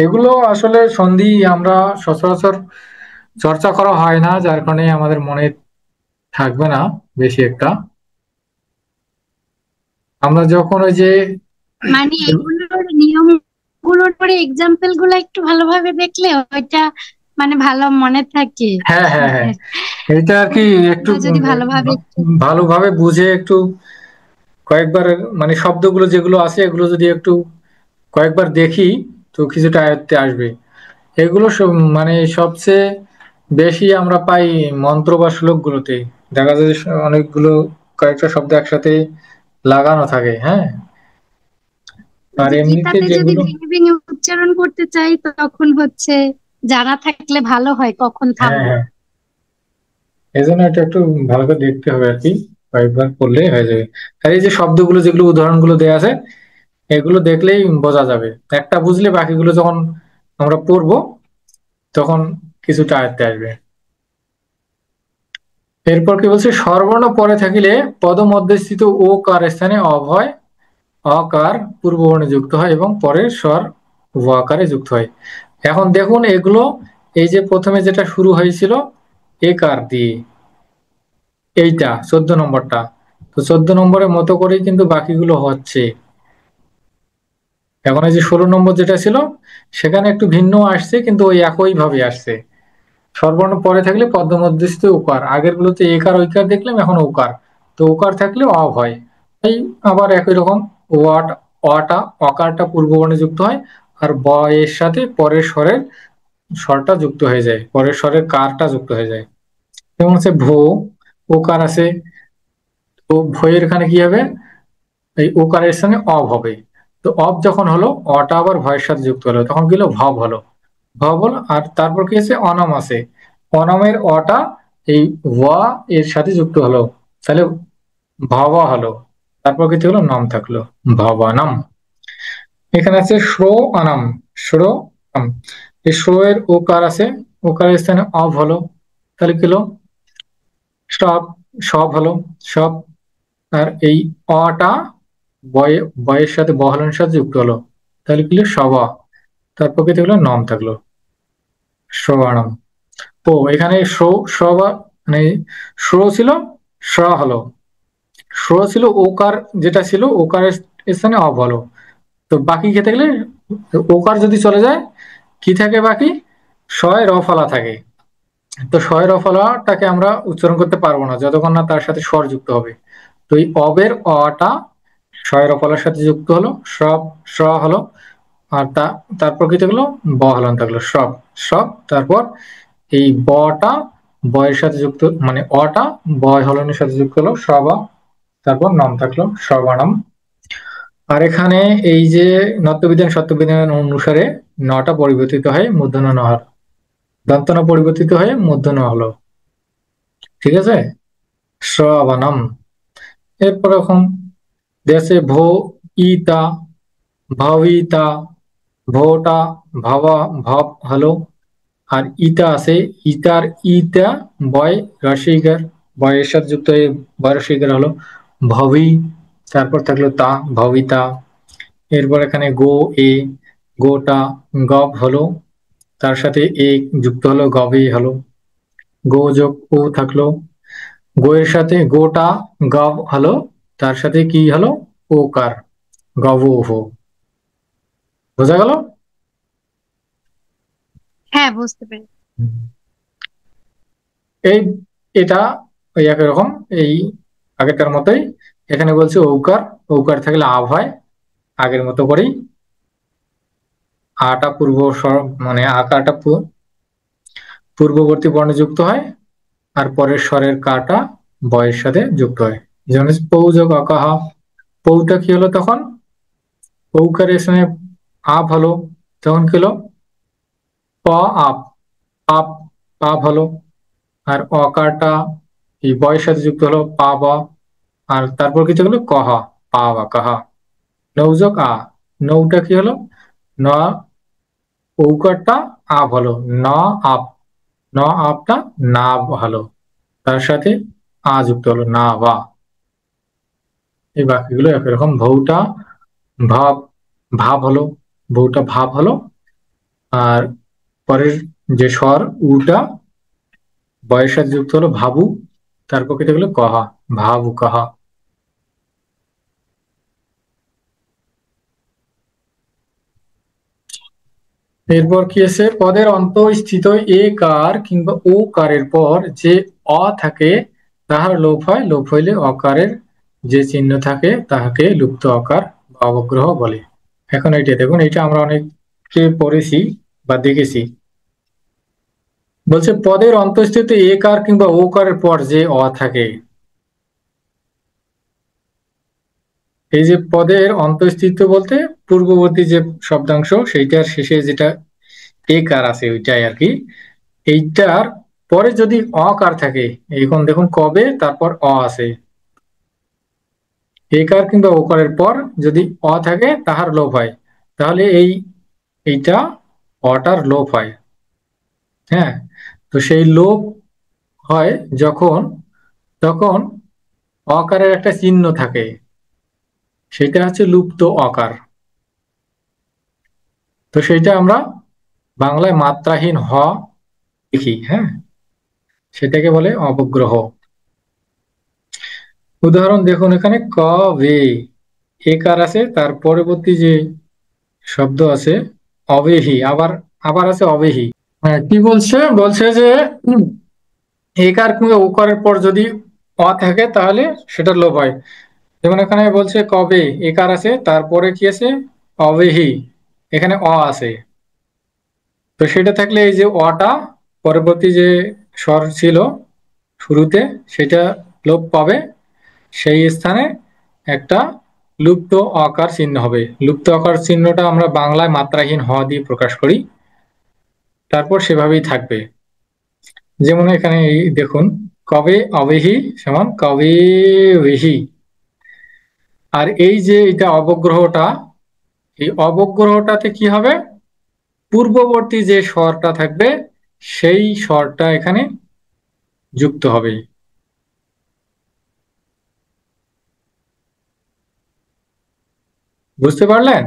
এগুলো আসলে সন্ধি আমরা সচরাচর চর্চা করা হয় না, যার কারণে আমাদের মনে থাকবে না বেশি একটা। আমরা যখন ওই যে, মানে এগুলোর নিয়ম গুলোর পরে এক্সাম্পল গুলো একটু ভালোভাবে দেখলে ওইটা মানে ভালো মনে থাকে। হ্যাঁ হ্যাঁ হ্যাঁ, এটা আর কি একটু ওগুলো যদি ভালোভাবে একটু, ভালোভাবে বুঝে একটু কয়েকবার, মানে শব্দগুলো যেগুলো আছে এগুলো যদি একটু কয়েকবার দেখি, তো কিছুটা আয়ত্তে আসবে। এগুলো মানে সবচেয়ে বেশি আমরা পাই মন্ত্র বা শ্লোকগুলোতে। দেখা যায় যে অনেকগুলো কয়েকটা শব্দ একসাথে লাগানো থাকে, হ্যাঁ। ওই আর যে এমনিতে গীতাতে যদি যেগুলো, ভেঙে ভেঙে উচ্চারণ করতে চাই তখন হচ্ছে জানা থাকলে ভালো হয় কখন হ্যাঁ থামবো। হ্যাঁ, এই জন্য এটা একটু ভালো করে দেখতে হবে আর কি, কয়েকবার পড়লেই হয়ে যাবে। আর এই যে শব্দগুলো যেগুলো উদাহরণগুলো দেওয়া আছে, এগুলো দেখলেই বোঝা যাবে। একটা বুঝলে বাকিগুলো যখন আমরা পড়বো তখন কিছুটা আয়ত্তে আসবে। এরপর কি বলছে, স্বরবর্ণ পরে থাকিলে পদমধ্যস্থিত ও কার স্থানে অভয় অকার পূর্ববর্ণে যুক্ত হয় এবং পরের স্বর ও আকারে যুক্ত হয়। এখন দেখুন এগুলো, এই যে প্রথমে যেটা শুরু হয়েছিল একার দিয়ে, এইটা 14 নম্বরটা, তো 14 নম্বরের মতো করেই কিন্তু বাকিগুলো হচ্ছে। এখন এই যে 16 নম্বর যেটা ছিল সেখানে একটু ভিন্ন আসছে, কিন্তু ওই একই ভাবে আসছে। স্বরবর্ণ পরে থাকলে পদ্মমধ্যস্থ ওকার, আগের গুলোতে একার ঐকার দেখলাম, এখন ওকার। তো ওকার থাকলে অ হয়, এই আবার একই রকম ওয়াট, অটা অকারটা পূর্ববর্ণে যুক্ত হয়, আর ব এর সাথে পরের স্বরের স্বরটা যুক্ত হয়ে যায়, পরের স্বরের কারটা যুক্ত হয়ে যায়। যেমন হচ্ছে ভো, ওকার আছে, তো ভয়ের এখানে কি হবে, এই ওকারের স্থানে অব হবে। তো অব যখন হলো, অটা আবার ভয়ের সাথে যুক্ত হলো, তখন কি হলো, ভব হলো। ভব হলো, আর তারপর কি আছে, অনাম আছে, অনামের অটা এই ওয়া এর সাথে যুক্ত হলো, তাহলে ভাবা হলো। তারপর কি হলো, নাম থাকলো, ভাবানাম। এখানে আছে শ্রো অনাম, শ্রো আম, এই শ্রো এর ওকার আছে, ওকারের স্থানে অব হলো, তাহলে কি হলো, সব, সব হলো, সব। আর এই অটা বয়, বয়ের সাথে বহলনের সাথে যুক্ত হলো, তাহলে কি হলো, সবা। তারপর কি হলো, নম থাকলো, শ্রবণম। ও এখানে শ্রো, সবা মানে শ্রো ছিল, স হলো, শ্র ছিল ওকার, যেটা ছিল ওকারের স্থানে অব হলো। তো বাকি ক্ষেত্রে গেলে ওকার যদি চলে যায়, কি থাকে বাকি, শয় র ফলা থাকে। তো শয় র ফলাটাকে আমরা উচ্চারণ করতে পারবো না যতক্ষণ না তার সাথে স্বর যুক্ত হবে। তো এই অবের অটা শয় র ফলার সাথে যুক্ত হলো, সব, স হলো। আর তারপর কি থাকলো, ব হলন থাকলো, সব, সব। তারপর এই বটা বয়ের সাথে যুক্ত, মানে অটা বয় হলনের সাথে যুক্ত হলো, সবা। তারপর নাম থাকলো, সর্বনাম। আর এখানে এই যে নত্যবিধান সত্যবিধান অনুসারে নটা পরিবর্তিত হয় মূর্ধন্য ন হলো, দন্তনা পরিবর্তিত হয়ে মূর্ধন্য হলো, ঠিক আছে, শ্রবণম। এরপর এখন দেশে ভো ইতা, ভবিতা, ভোটা, ভাবা, ভাব হলো। আর ইতা আছে, ইতার ইতা বয় রসিকার, বয়ের সাথে যুক্ত হয়ে বয় রসিকার হলো, ভবি। তারপর থাকলো তা, ভবিতা। এরপর এখানে গো এ, গোটা, গব হলো, তার সাথে এ যুক্ত হলো, গবে হলো, গো যোগ ও থাকলো, গো এর সাথে গোটা গব হলো, তার সাথে কি হলো, ওকার, গব হো। বোঝা গেল? হ্যাঁ, বুঝতে পেরেছি। এই, এটা ওই একই রকম, এই আগেরটার মতোই। এখানে বলছে ঔকার, ঔকার থাকলে আব হয়, আগের মতো করেই। আটা পূর্ব স্বর, মানে আকারটা পূর্ববর্তী বর্ণে যুক্ত হয়, আর পরের স্বরের কাটা বয়ের সাথে যুক্ত হয়। যেমন পৌ যোগ অকাহা, পৌটা কি হলো তখন, পৌকারের সঙ্গে আপ হলো, তখন কি হলো, প আপ, আপ, পাপ হলো। আর অকারটা এই বয়ের সাথে যুক্ত হলো, পা বা। আর তারপর কিছু হলো কহা, পা বা কাহা। নৌযোগ আ, নৌটা কি হলো, ন, ঔকারটা আপ হলো, ন আপ, ন আপটা না হলো, তার সাথে আ যুক্ত হলো, না বা। এই বাকিগুলো একই রকম। ভৌটা ভাব, ভাব হলো, বউটা ভাব হলো। আর পরের যে স্বর উটা বয়ের সাথে যুক্ত হলো, ভাবু। তারপর কেটে গেলো কহা, ভাবু কাহা। এরপর কি আছে, পদের অন্তঃস্থিত এ কার কিংবা ও কারের পর যে অ থাকে তাহার লোপ হয়, লোপ হইলে অকারের যে চিহ্ন থাকে তাহাকে লুপ্ত অকার বা অবগ্রহ বলে। এখন এইটা দেখুন, এটা আমরা অনেককে পড়েছি বা দেখেছি। বলছে পদের অন্তঃস্থিত একার কিংবা ওকারের পর যে অ থাকে, এই যে পদের অন্তঃস্থিত বলতে পূর্ববর্তী যে শব্দাংশ সেইটার শেষে যেটা একার আছে ওইটাই আর কি। এইটার পরে যদি অকার থাকে, এখন দেখুন কবে তারপর অ আছে, একার কিংবা ওকারের পর যদি অ থাকে তাহার লোপ হয়, তাহলে এইটা অটার লোপ হয়। হ্যাঁ, তো সেই লোপ হয় যখন, তখন অকারের একটা চিহ্ন থাকে, সেটা হচ্ছে লুপ্ত অকার। তো সেইটা আমরা বাংলায় মাত্রাহীন হ লিখি। হ্যাঁ, সেটাকে বলে অবগ্রহ। উদাহরণ দেখুন, এখানে কবে একার আছে, তার পরবর্তী যে শব্দ আছে অবেহি, আবার আবার আছে অবেহি। হ্যাঁ, কি বলছে, বলছে যে একার কিংবা ওকারের পর যদি অ থাকে তাহলে সেটা লোপ হয়। যেমন এখানে বলছে কবে একার আছে, তারপরে কি আছে অবেহি, এখানে অ আছে। তো সেটা থাকলে এই যে অটা পরবর্তী যে স্বর ছিল শুরুতে সেটা লোপ পাবে, সেই স্থানে একটা লুপ্ত অকার চিহ্ন হবে। লুপ্ত অকার চিহ্নটা আমরা বাংলায় মাত্রাহীন হ দিয়ে প্রকাশ করি, তারপর সেভাবেই থাকবে। যেমন এখানে এই দেখুন, কবে অবেহি সমান কবে বেহি। আর এই যে এটা অবগ্রহটা, এই অবগ্রহটাতে কি হবে, পূর্ববর্তী যে স্বরটা থাকবে সেই স্বরটা এখানে যুক্ত হবে। বুঝতে পারলেন?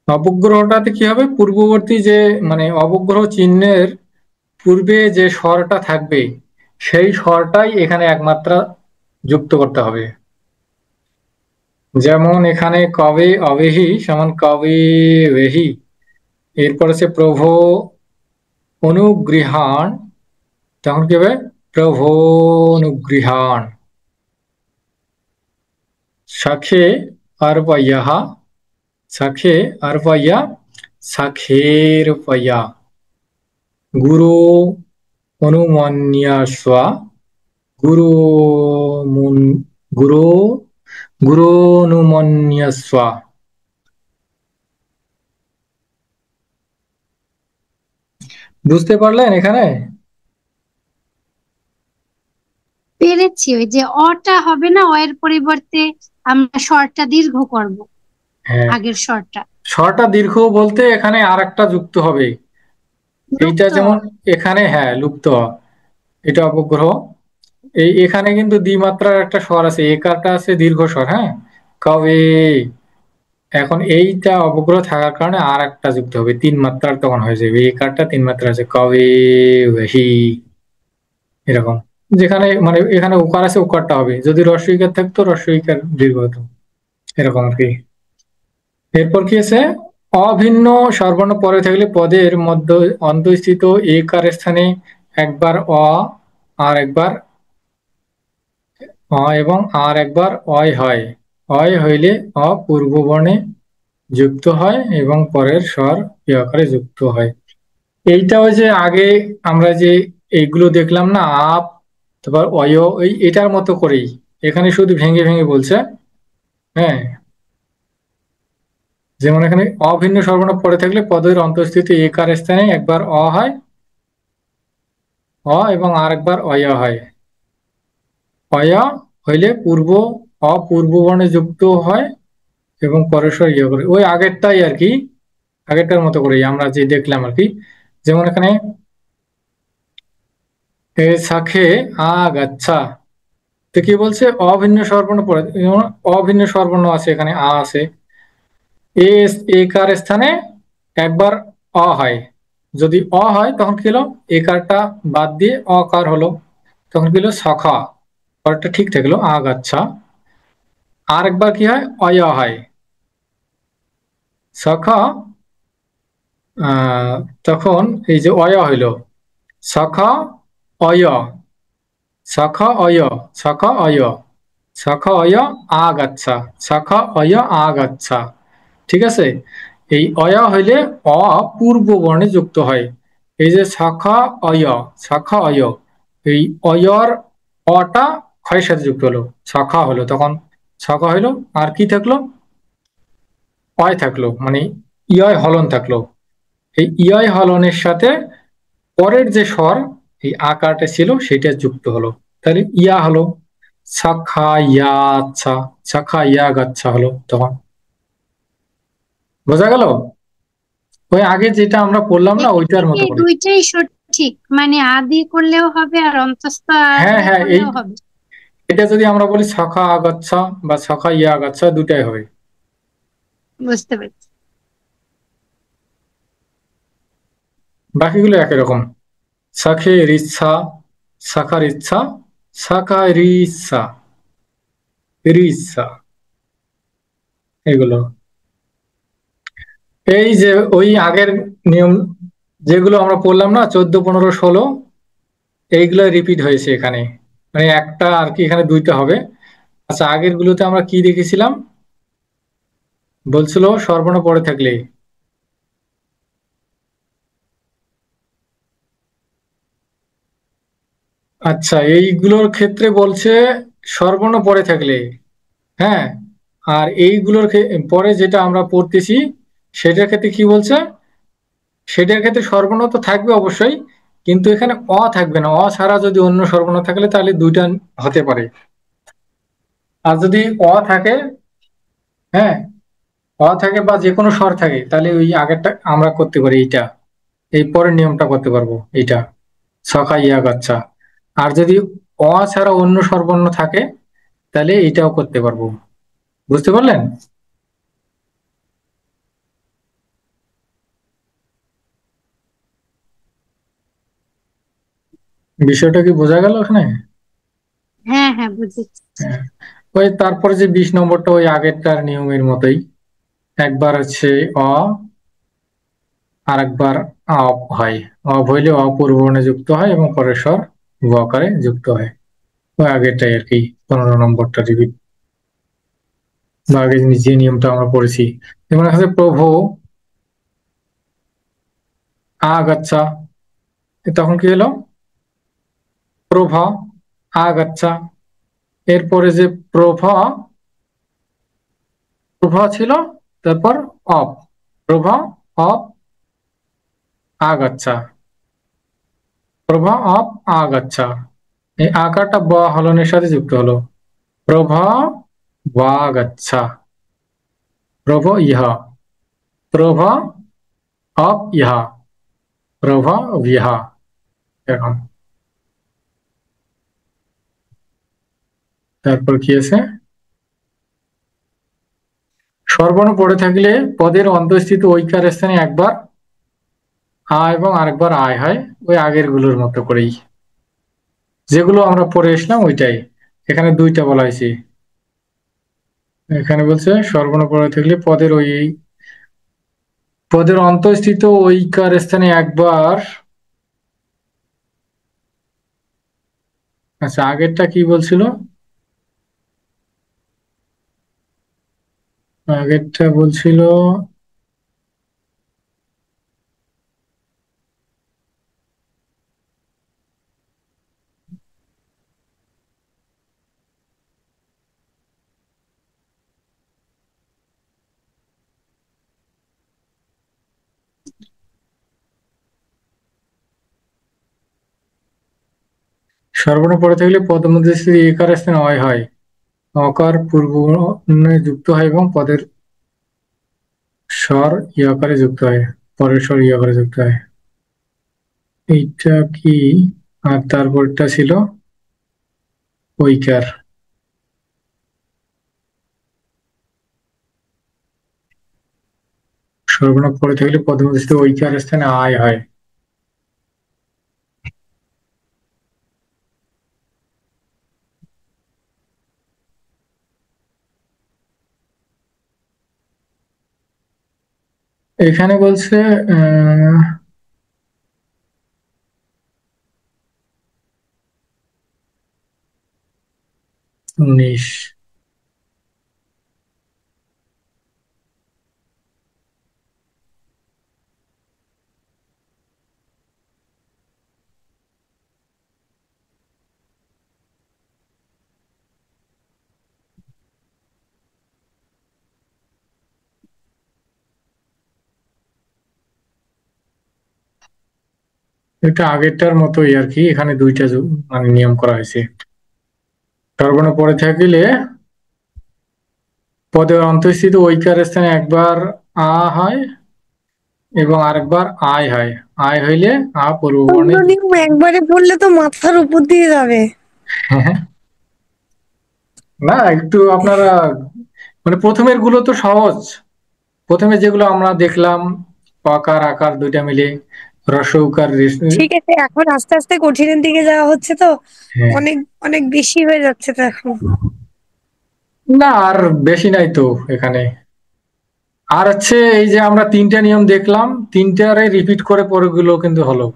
অবগ্রহটাতে কি হবে, পূর্ববর্তী যে মানে অবগ্রহ চিহ্নের পূর্বে যে স্বরটা থাকবে সেই স্বরটাই এখানে একমাত্রা যুক্ত করতে হবে। যেমন এখানে কবে অবেহি সমান কবে বেহি, এরপর আছে প্রভো অনুগৃহাণ, তখন কি হবে প্রভো অনুগৃহাণ। সখে अर्पयः, सखे अर्पय सखेर्पय, गुरो অনুমন্যস্ব, গুরু গুরু গুরোনুমন্যস্ব। বুঝতে পারলেন এখানে? পেরেছি, ওই যে অটা হবে না, অ এর পরিবর্তে আমরা স্বরটা দীর্ঘ করব, হ্যাঁ, আগের স্বরটা স্বরটা দীর্ঘ বলতে এখানে আর একটা যুক্ত হবে। এইটা লুপ্ত যেমন এখানে হ্যাঁ লুপ্ত, এটা অপগ্রহ। এখানে কিন্তু দ্বিমাত্রার একটা স্বর আছে, একারটা আছে দীর্ঘ স্বর। হ্যাঁ, কবে, এখন এইটা অবগ্রহ থাকার কারণে আর একটা যুক্ত হবে, তিন মাত্রার তখন হয়ে যাবে, একারটা তিন মাত্রা আছে কবে হি, এরকম। যেখানে মানে এখানে উকার আছে উকারটা হবে, যদি রস্বইকার থাকতো রস্বইকার দীর্ঘ হতো, এরকম আর কি। এরপর কি আছে, অভিন্ন স্বরবর্ণ পরে থাকলে পদের মধ্যে অন্তঃস্থিত একার স্থানে একবার অ আর একবার এবং আর একবার অয় হয়। অয় হইলে অ পূর্ব বর্ণে যুক্ত হয় এবং পরের স্বর এ আকারে যুক্ত হয়। এইটা ওই যে আগে আমরা যে এইগুলো দেখলাম না, আপ, তারপর অয়, এটার মতো করেই এখানে শুধু ভেঙে ভেঙে বলছে। হ্যাঁ, যেমন এখানে অভিন্ন স্বরবর্ণ পরে থাকলে পদের অন্তঃস্থিত একার স্থানে একবার অ হয়, অ এবং আর একবার অয় হয়। অয় হইলে পূর্ব বর্ণে যুক্ত হয় এবং পরের স্বর ইয়ে করে, ওই আগেরটাই আর কি, আগেরটার মতো করেই আমরা যে দেখলাম আর কি। যেমন এখানে এ শাখে আগাচ্ছা, তো কি বলছে অভিন্ন স্বরবর্ণ পরে, যেমন অভিন্ন স্বরবর্ণ আছে, এখানে আ আছে, এ একার স্থানে একবার অ হয়, যদি অ হয় তখন কি হলো, একারটা বাদ দিয়ে অকার হলো, তখন কি হলো সখা, পরেরটা ঠিক থাকলো আগাচ্ছা। আর একবার কি হয় অয় হয় সখা, তখন এই যে অয় হইল সখা অয়, সখা অয়, সখা অয়, শাখা অয় আগাচ্ছা, শাখা অয় আগাচ্ছা। ঠিক আছে, এই অয়া হইলে অ পূর্ব বর্ণে যুক্ত হয়। এই যে শাখা অয়, শাখা অয়, এই অয়র অটা ক্ষয়ের সাথে যুক্ত হলো, শাখা হলো, তখন শাখা হইলো। আর কি থাকলো? অয় থাকলো, মানে ইয় হলন থাকলো। এই ইয় হলনের সাথে পরের যে স্বর এই আকারটা ছিল সেটা যুক্ত হলো, তাহলে ইয়া হলো। শাখা ইয়া আচ্ছা, শাখা ইয়া গাচ্ছা হলো তখন। বোঝা গেল? ওই আগে যেটা আমরা পড়লাম না ওইটার মতো এক্ষেত্রে করে। দুইটাই সঠিক, মানে আদি করলেও হবে আর অন্তস্থ হ্যাঁ আদি হ্যাঁ, এই করলেও হবে। এটা যদি আমরা বলি শাখা আগাচ্ছা বা শাখা ইয়া আগাচ্ছা, দুটাই হবে। বুঝতে পেরেছি। বাকিগুলো একই রকম। শাখের ইচ্ছা, শাখার ইচ্ছা, শাখার ইচ্ছা, ইচ্ছা, এগুলো। এই যে ওই আগের নিয়ম যেগুলো আমরা পড়লাম না, 14, 15, 16, এইগুলো রিপিট হয়েছে এখানে, মানে একটা আর কি, এখানে দুইটা হবে। আচ্ছা, আগের গুলোতে আমরা কি দেখেছিলাম? বলছিল সর্বর্ণ পড়ে থাকলে। আচ্ছা, এইগুলোর ক্ষেত্রে বলছে সর্বর্ণ পড়ে থাকলে, হ্যাঁ। আর এইগুলোর পরে যেটা আমরা পড়তেছি সেটার ক্ষেত্রে কি বলছে? সেটার ক্ষেত্রে সর্বর্ণ তো থাকবে অবশ্যই, কিন্তু এখানে অ থাকবে না। অ ছাড়া যদি অন্য সর্বর্ণ থাকলে তাহলে দুইটা হতে পারে। আর যদি অ থাকে, হ্যাঁ, অ থাকে বা যে কোনো স্বর থাকে, তাহলে ওই আগেরটা আমরা করতে পারি এইটা, এই পরের নিয়মটা করতে পারবো এইটা, সখা ইয়া গাচ্ছা। আর যদি অ ছাড়া অন্য স্বরবর্ণ থাকে তাহলে এইটাও করতে পারবো। বুঝতে পারলেন? বিষয়টা কি বোঝা গেল এখানে? হ্যাঁ হ্যাঁ, বুঝেছি। হ্যাঁ। ওই তারপরে যে 20 নম্বরটা ওই আগেরটার নিয়মের মতোই, একবার হচ্ছে অ, আর একবার অপ হয়। অপ হইলে অপূর্ববর্ণে যুক্ত হয় এবং পরের স্বর ব আকারে যুক্ত হয়। ওই আগেরটাই আর কি, 15 নম্বরটা রিপিট, বা আগে যে নিয়মটা আমরা পড়েছি। যেমন আছে প্রভু আগাচ্ছা, তখন কি হলো? প্রভা আগাচ্ছা। এরপরে যে প্রভা, প্রভা ছিল, তারপর অপ, প্রভা অপ আগাচ্ছা, প্রভা অপ আগাচ্ছা। এই আকারটা ব হলনের সাথে যুক্ত হলো, প্রভা বা গাচ্ছা, প্রভ ইহা, প্রভা অপ ইহা, প্রভা বিহা। এখন তারপর কি আছে? স্বরবর্ণ পড়ে থাকলে পদের অন্তঃস্থিত ঐকার স্থানে একবার আ এবং আরেকবার আয় হয়, ওই আগের গুলোর মতো করেই, যেগুলো আমরা পড়ে আসলাম ওইটাই। এখানে দুইটা বলা হয়েছে। এখানে বলছে সর্বর্ণ পড়ে থাকলে পদের অন্তঃস্থিত ঐকার স্থানে একবার। আচ্ছা, আগেরটা কি বলছিল? আগেরটা বলছিল সর্বর্ণ পড়ে থাকলে পদের মধ্যে একার স্থানে অয় হয়, অকার পূর্ব যুক্ত হয় এবং পদের স্বর ইয়কারে যুক্ত হয়, পরের স্বর ইয়কারে যুক্ত হয়। এইটা কি? আর তারপরটা ছিল ঐকার। সর্বর্ণ পড়ে থাকলে পদের মধ্যে ঐকার স্থানে আয় হয়। এখানে বলছে 19। এটা আগেরটার মতোই আর কি, এখানে দুইটা মানে নিয়ম করা হয়েছে। সর্বর্ণ পরে থাকিলে পদের অন্তঃস্থিত ঐকার স্থানে একবার আ হয় এবং আরেকবার আয় হয়। আয় হইলে আ পূর্ববর্ণে অন্য নিয়ম একবারে পড়লে তো মাথার উপর দিয়ে যাবে। না, একটু আপনারা মানে প্রথমের গুলো তো সহজ। প্রথমে যেগুলো আমরা দেখলাম অকার আকার দুইটা মিলে রস্ব উকার ঠিক আছে, এখন আস্তে আস্তে কঠিনের দিকে যাওয়া হচ্ছে তো, হ্যাঁ, অনেক অনেক বেশি হয়ে যাচ্ছে তো এখন। না আর বেশি নাই তো এখানে। আর হচ্ছে এই যে আমরা তিনটা নিয়ম দেখলাম, তিনটারে রিপিট করে পরেরগুলো কিন্তু হলো।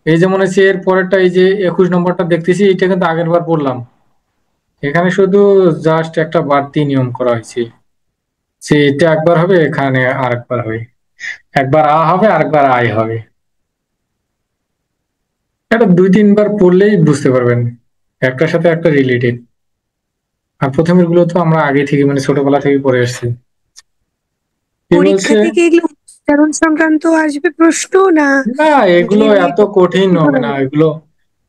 এই যে মনে হচ্ছে এর পরেরটা, এই যে 21 নম্বরটা দেখতেছি, এটা কিন্তু আগের বার পড়লাম। এখানে শুধু জাস্ট একটা বাড়তি নিয়ম করা হয়েছে যে এটা একবার হবে, এখানে আরেকবার হবে। একবার আ হবে, আরেকবার আই হবে। এটা 2-3 বার পড়লেই বুঝতে পারবেন, একটার সাথে একটা রিলেটেড। আর প্রথমের গুলো তো আমরা আগে থেকে মানে ছোটবেলা থেকে পড়ে আসছি। কি বলছে? পরীক্ষা থেকে এগুলো উচ্চারণ সংক্রান্ত আসবে প্রশ্ন, না না, এগুলো ধর্মীয় এত বইটা কঠিন কি হবে না। ধরনের? এগুলো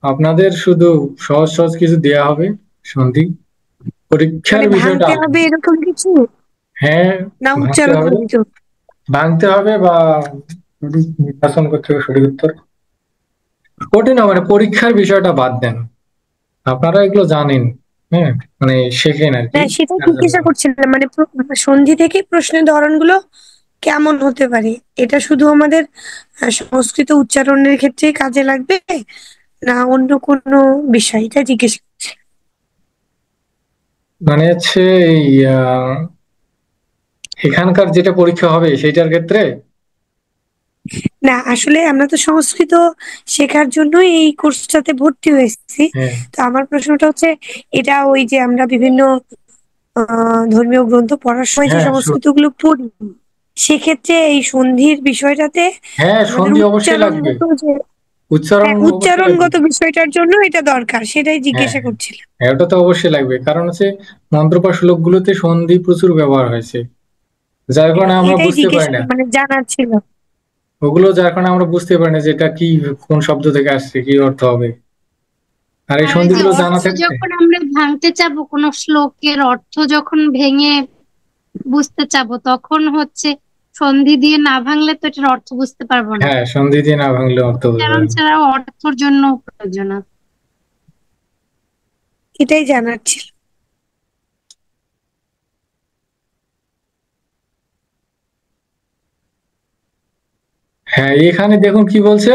আপনাদের শুধু সহজ সহজ কিছু দেয়া হবে, সন্ধি। পরীক্ষার মানে বিষয়টা ভাঙতে আলাদা। হবে এরকম কিছু, হ্যাঁ, না ভাঙতে উচ্চারণ হবে, জনিত? ভাঙতে হবে বা সঠিক নির্বাচন করতে হবে সঠিক উত্তর। কঠিন হবে মানে পরীক্ষার বিষয়টা বাদ দেন, আপনারা এগুলো জানেন। হ্যাঁ, মানে শেখেন আর না কি, সেটা তার জন্য। জিজ্ঞাসা করছিলাম, মানে সন্ধি থেকে প্রশ্নের ধরনগুলো কেমন হতে পারে, এটা শুধু আমাদের সংস্কৃত উচ্চারণের ক্ষেত্রেই কাজে লাগবে, না অন্য কোনো বিষয়, এটা জিজ্ঞেস করছি। মানে হচ্ছে এই এখানকার যেটা পরীক্ষা হবে সেটার ক্ষেত্রে। না আসলে আমরা তো সংস্কৃত শেখার জন্যই এই কোর্সটাতে ভর্তি হয়েছি। হ্যাঁ, তো আমার প্রশ্নটা হচ্ছে, এটা ওই যে আমরা বিভিন্ন ধর্মীয় গ্রন্থ পড়ার সময় যে হ্যাঁ, সংস্কৃত গুলো পড়ি, সেক্ষেত্রে এই সন্ধির বিষয়টাতে হ্যাঁ, আমাদের সন্ধি অবশ্যই লাগবে। উচ্চারণগত যে, উচ্চারণ হ্যাঁ অবশ্যই লাগবে। উচ্চারণগত বিষয়টার জন্য এটা দরকার, সেটাই হ্যাঁ, জিজ্ঞাসা হ্যাঁ, করছিলাম। হ্যাঁ, ওটা তো অবশ্যই লাগবে, কারণ হচ্ছে মন্ত্রপাঠ শ্লোকগুলোতে সন্ধি প্রচুর ব্যবহার হয়েছে, যার হ্যাঁ, কারণে আমরা এটাই বুঝতে পারি জিজ্ঞাসা না। মানে জানার ছিল। ওগুলো যার কারণে আমরা বুঝতে পারি না যে এটা কি, কোন শব্দ থেকে আসছে, কি অর্থ হবে। আর এই আর ওই যে সন্ধিগুলো জানা অর্থ থাকতে। যখন আমরা ভাঙতে চাবো, কোনো শ্লোকের অর্থ যখন ভেঙে বুঝতে চাবো, তখন হচ্ছে সন্ধি দিয়ে না ভাঙলে তো এটার অর্থ বুঝতে পারবো না। হ্যাঁ, সন্ধি দিয়ে না ভাঙলে অর্থ বুঝতে উচ্চারণ পারি না। ছাড়াও অর্থর জন্য প্রয়োজন আছে। এটাই জানার ছিল। হ্যাঁ, এখানে দেখুন কি বলছে।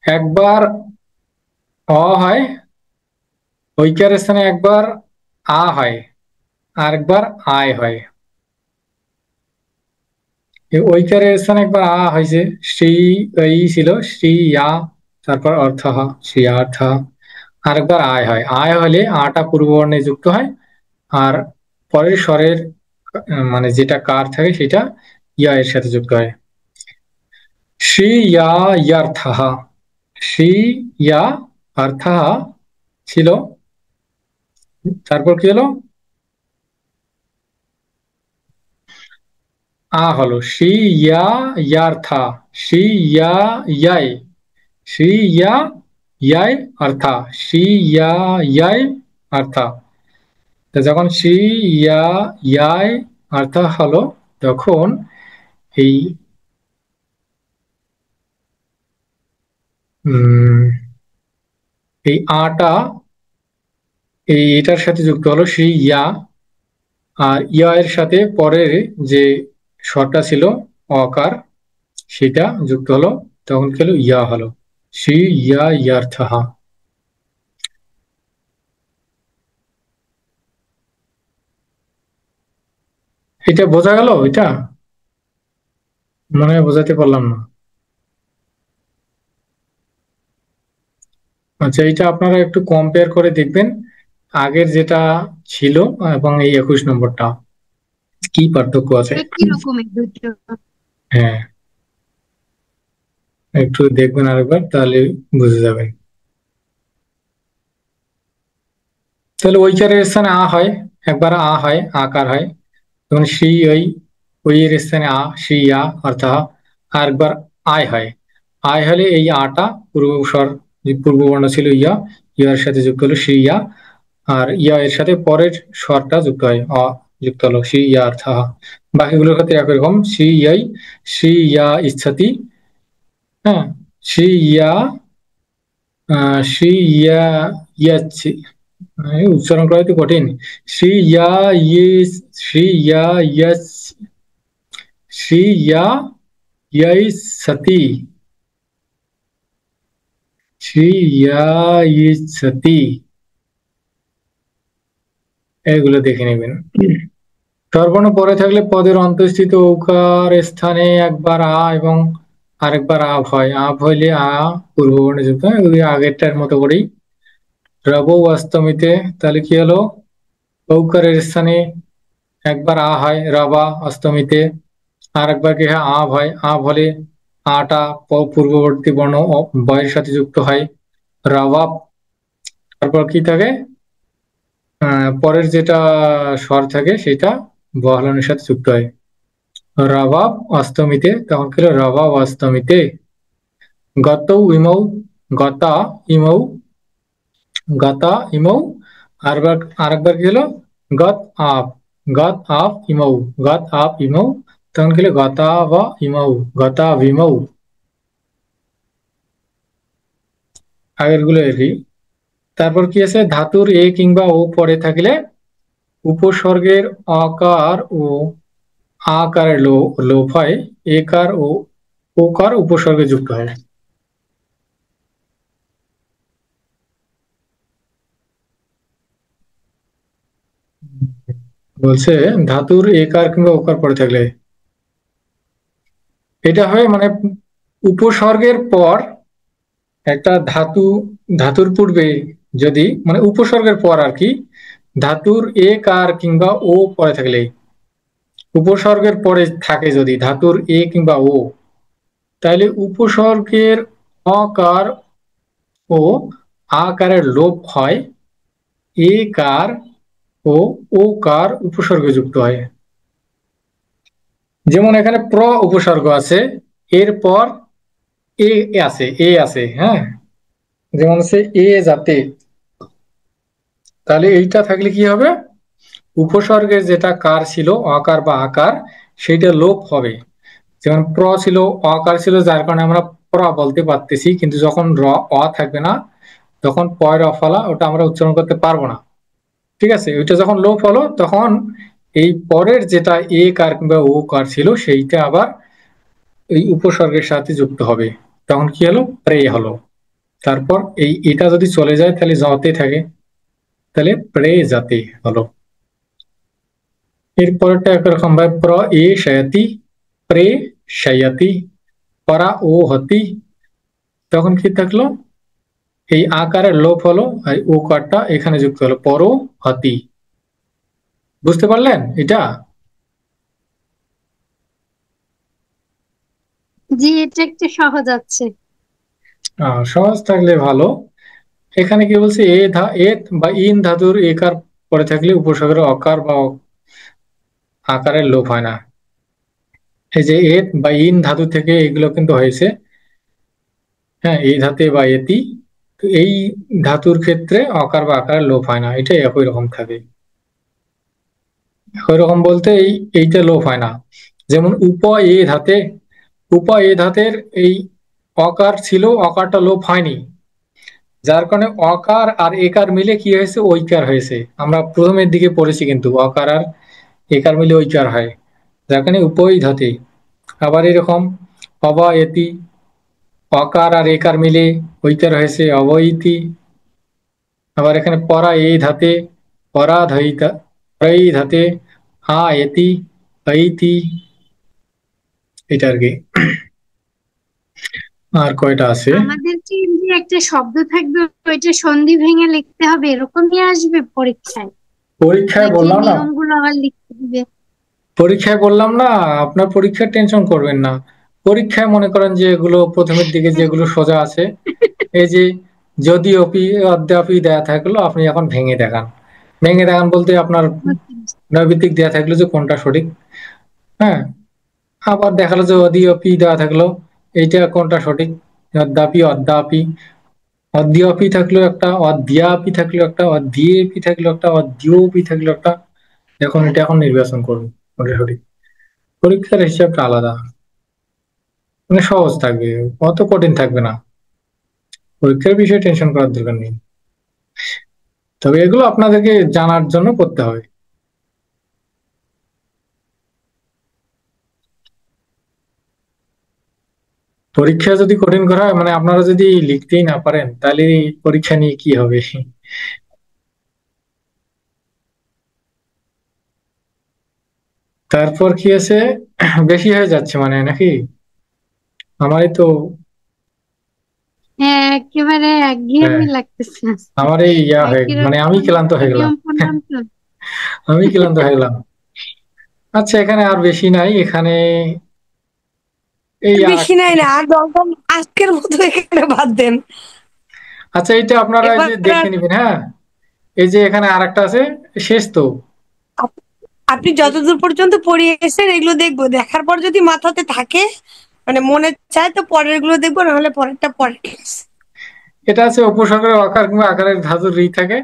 একবার অ হয়, ঐকার স্থানে একবার আ হয়, আর একবার আয় হয়। এই ঐকারের স্থানে একবার আ হয়েছে, শ্রী এই ছিল শ্রী ইয়া, তারপর অর্থ শ্রী অর্থ। আরেকবার আয় হয়, আয় হলে আটা পূর্ববর্ণে যুক্ত হয়। আর পরের স্বরের মানে যেটা কার থাকে সেটা ইয়া এর সাথে যুক্ত হয়। শ্রী ইয়া ইয়ার্থ। শ্রী ইয়া অর্থ ছিল, তারপর কি হলো, আ হলো শ্রী ইয়া ইয়ার্থা। শ্রী ইয়া ইয়াই, শ্রী ইয়া ইয়াই অর্থা, শ্রী ইয়া ইয়াই অর্থা। তো যখন শ্রী ইয়া ইয়াই অর্থ হলো, তখন এই উম এই আটা এই এটার সাথে যুক্ত হলো শ্রী ইয়া, আর ইয়া এর সাথে পরের যে স্বরটা ছিল অকার, সেটা যুক্ত হলো, তখন কি হলো, ইয়া হলো। শ্রী ইয়া ইয়ার্থহা। এটা বোঝা গেল? এটা মনে হয় বোঝাতে পারলাম না। আচ্ছা, এটা আপনারা একটু কম্পেয়ার করে দেখবেন। আগের যেটা ছিল এবং এই 21 নম্বরটা কি পার্থক্য আছে? একই রকমের দুটো। হ্যাঁ, একটু দেখবেন আরেকবার, তাহলে বুঝে যাবেন। তাহলে ওইকারের স্থানে আ হয়, একবার আ হয়, আকার হয়, যেমন শ্রী ওই এর স্থানে আ, শ্রী আ অর্থাৎ, আর একবার আয় হয়। আয় হলে এই আটা পূর্বস্বর, যে পূর্ববর্ণ ছিল ইয়া, ইয়ার সাথে যুক্ত হলো শ্রী ইয়া, আর ইয়া এর সাথে পরের স্বরটা যুক্ত হয়, অ যুক্ত হলো শ্রী ইয়া অর্থাৎ। বাকিগুলোর ক্ষেত্রে একই রকম, শ্রী ইয়া ইচ্ছাতি, হ্যাঁ, শ্রী ইয়া, শ্রী ইয়া ইয়াচ্ছি, উচ্চারণ করা একটু কঠিন। শ্রী ইয়া ইয়ে, শ্রী ইয়া ইয়াস, শ্রী ইয়া ইয়াইসতি, শ্রী ইয়া ইসতি, এগুলো দেখে নেবেন। স্বরবর্ণ পরে থাকলে পদের অন্তঃস্থিত ওকার স্থানে একবার আ এবং আরেকবার আব হয়। আব হইলে আ পূর্ববর্ণে যুক্ত হয়, ওই আগেরটার মতো করেই। রব অষ্টমীতে তাহলে কি হলো, ঔকারের স্থানে একবার আ হয় রবা অষ্টমীতে, আর একবার কি হয়, আব হয়। আব হলে আটা পূর্ববর্তী বর্ণ বয়ের সাথে যুক্ত হয়, রবাব। তারপর কি থাকে, পরের যেটা স্বর থাকে সেটা বহলনের সাথে যুক্ত হয়, রবাব অষ্টমীতে, তখন কি হলো রবাব অষ্টমীতে। গত ইমৌ, গতা ইমৌ, গতা ইমৌ, আরেকবার কি হলো, গত আপ, গত আপ ইমৌ, গত আপ ইমৌ, তখন কি হলো গতা বা ইমৌ, গতা বিমৌ। আগের গুলো আর কি। তারপর কি আছে, ধাতুর এ কিংবা ও পরে থাকলে উপসর্গের অকার ও আকারের লোপ হয়, একার ও ওকার উপসর্গে যুক্ত হয়। বলছে ধাতুর একার কিংবা ওকার পরে থাকলে এটা হয়, মানে উপসর্গের পর একটা ধাতুর পূর্বে যদি, মানে উপসর্গের পর আর কি, ধাতুর এ কার কিংবা ও পরে থাকলে, উপসর্গের পরে থাকে যদি ধাতুর এ কিংবা ও, তাহলে উপসর্গের অকার ও আকারের লোপ হয়, এ কার ও ও কার উপসর্গে যুক্ত হয়। যেমন এখানে প্র উপসর্গ আছে, এরপর এ আছে, হ্যাঁ, যেমন হচ্ছে এ যাতে, তাহলে এইটা থাকলে কি হবে, উপসর্গের যেটা কার ছিল, অকার বা আকার, সেইটা লোপ হবে। যেমন প্র ছিল, অকার ছিল, যার কারণে আমরা প্র বলতে পারতেছি, কিন্তু যখন অ থাকবে না, তখন পয়ের অফলা, ওটা আমরা উচ্চারণ করতে পারবো না। ঠিক আছে, ওইটা যখন লোপ হলো, তখন এই পরের যেটা এ কার কিংবা ও কার ছিল, সেইটা আবার এই উপসর্গের সাথে যুক্ত হবে, তখন কি হলো, প্রে হলো। তারপর এটা যদি চলে যায় তাহলে জতে থাকে, তাহলে প্রে জাতে হলো। এরপরটা একরকম ভাবে প্র এ শয়াতি, প্রে শয়াতি, পরা ও হতি, তখন কি থাকলো, এই আকারের লোপ হলো, আর ও কারটা এখানে যুক্ত হলো, পরো হতি। বুঝতে পারলেন এটা? জি, এটা একটু সহজ আছে। সহজ থাকলে ভালো। এখানে কি বলছে, এ বা ইন ধাতুর একার পরে থাকলে উপসর্গের অকার বা আকারের লোপ হয় না। এই যে এ বা ইন ধাতু থেকে এগুলো কিন্তু হয়েছে, হ্যাঁ, এই ধাতে বা এতি, তো এই ধাতুর ক্ষেত্রে অকার বা আকারের লোপ হয় না, এটা একই রকম থাকে। একই রকম বলতে এইটা লোপ হয় না। যেমন এ ধাতে, এ ধাতের এই অকার ছিল, অকারটা লোপ হয়নি, যার কারণে অকার আর একার মিলে কি হয়েছে, ঐকার হয়েছে। আমরা প্রথমের দিকে পড়েছি কিন্তু অকার আর একার মিলে ঐকার হয়, যার কারণে উপই ধাতে। আবার এরকম অবয়তি, অকার আর একার মিলে ঐকার হয়েছে অবৈতি। আবার এখানে পরা এই ধাতে, পরাধৈতা, পরাই ধাতে আ এতি, ঐতি, এটা আর কি। আর কয়টা আছে? আমাদের কি যে একটা শব্দ থাকবে ওইটা সন্ধি ভেঙে লিখতে হবে এরকমই আসবে পরীক্ষায়, পরীক্ষায় নাকি বললাম না, নিয়মগুলো আবার লিখতে দিবে? পরীক্ষায় বললাম না, আপনার পরীক্ষার টেনশন করবেন না। পরীক্ষায় মনে করেন যে এগুলো প্রথমের দিকে যেগুলো সোজা আছে, এই যে যদি অপি অদ্যাপি দেয়া থাকলো, আপনি এখন ভেঙে দেখান। ভেঙে দেখান বলতে আপনার নৈমিত্তিক দেয়া থাকলো যে কোনটা সঠিক। হ্যাঁ, আবার দেখালো যে অদি অপি দেওয়া থাকলো, এইটা কোনটা সঠিক। অদ্যাপি অদ্যাপি, অদ্যাপি থাকলো একটা, অদ্যাপি থাকলো একটা, অদ্যেপি থাকলো একটা, অদ্যোপি থাকলো একটা। এখন নির্বাচন করুন কোনটা সঠিক। পরীক্ষার হিসাবটা আলাদা, মানে সহজ থাকবে, অত কঠিন থাকবে না। পরীক্ষার বিষয়ে টেনশন করার দরকার নেই, তবে এগুলো আপনাদেরকে জানার জন্য করতে হবে। পরীক্ষা যদি কঠিন করা হয়, মানে আপনারা যদি লিখতেই না পারেন, তাহলে পরীক্ষা নিয়ে কি হবে? তারপর কি আছে, বেশি হয়ে যাচ্ছে মানে নাকি? আমারই তো, হ্যাঁ, একেবারে হ্যাঁ, একঘেয়েমি লাগতেছে আজকে। আমার এই হয়ে, একই মানে আমি রকম ক্লান্ত হয়ে গেলাম। নিয়ম করলাম তো। আমি ক্লান্ত হয়ে গেলাম। আচ্ছা, এখানে আর বেশি নাই, এখানে এই আর বেশি নাই না, আর দরকার নেই। আজকের মতো এখানে বাদ দেন। আচ্ছা, এইটা আপনারা এই এবার যে দেখে আর নিবেন। হ্যাঁ, এই যে এখানে আর একটা আছে, শেষ তো। আপ- আপনি যতদূর পর্যন্ত পড়িয়ে গেছেন এগুলো দেখবো, দেখার পর যদি মাথাতে থাকে, মানে মনে চায় তো পরের গুলো দেখবো, না হলে পরেরটা পরে ক্লাস। এটা আছে উপসর্গের আকার কিংবা আকারের ধাতু রি থাকে।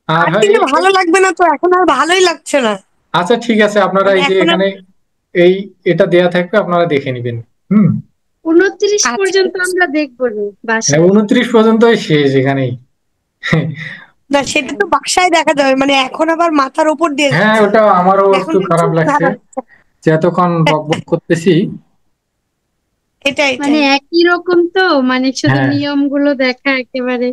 আর আর হয় দিলে ভালো লাগবে না তো, এখন আর ভালোই লাগছে না। আচ্ছা ঠিক আছে, আপনারা মানে এই যে এখন আর এখানে এই এটা দেয়া থাকবে, আপনারা দেখে নিবেন। হুম। 29 আচ্ছা পর্যন্ত ঠিক আছে। আমরা দেখবো রে হ্যাঁ, বাসায়। 29 পর্যন্তই শেষ এখানেই। না সেটা তো বাসায় দেখা যাবে, মানে এখন আবার মাথার উপর দিয়ে হ্যাঁ, যাচ্ছে। ওটা আমারও এখন একটু খারাপ প্রচুর লাগছে খারাপ। যে এতক্ষণ বক বক করতেছি। এটাই মানে এটাই। একই রকম তো, মানে শুধু হ্যাঁ, নিয়মগুলো দেখা একেবারে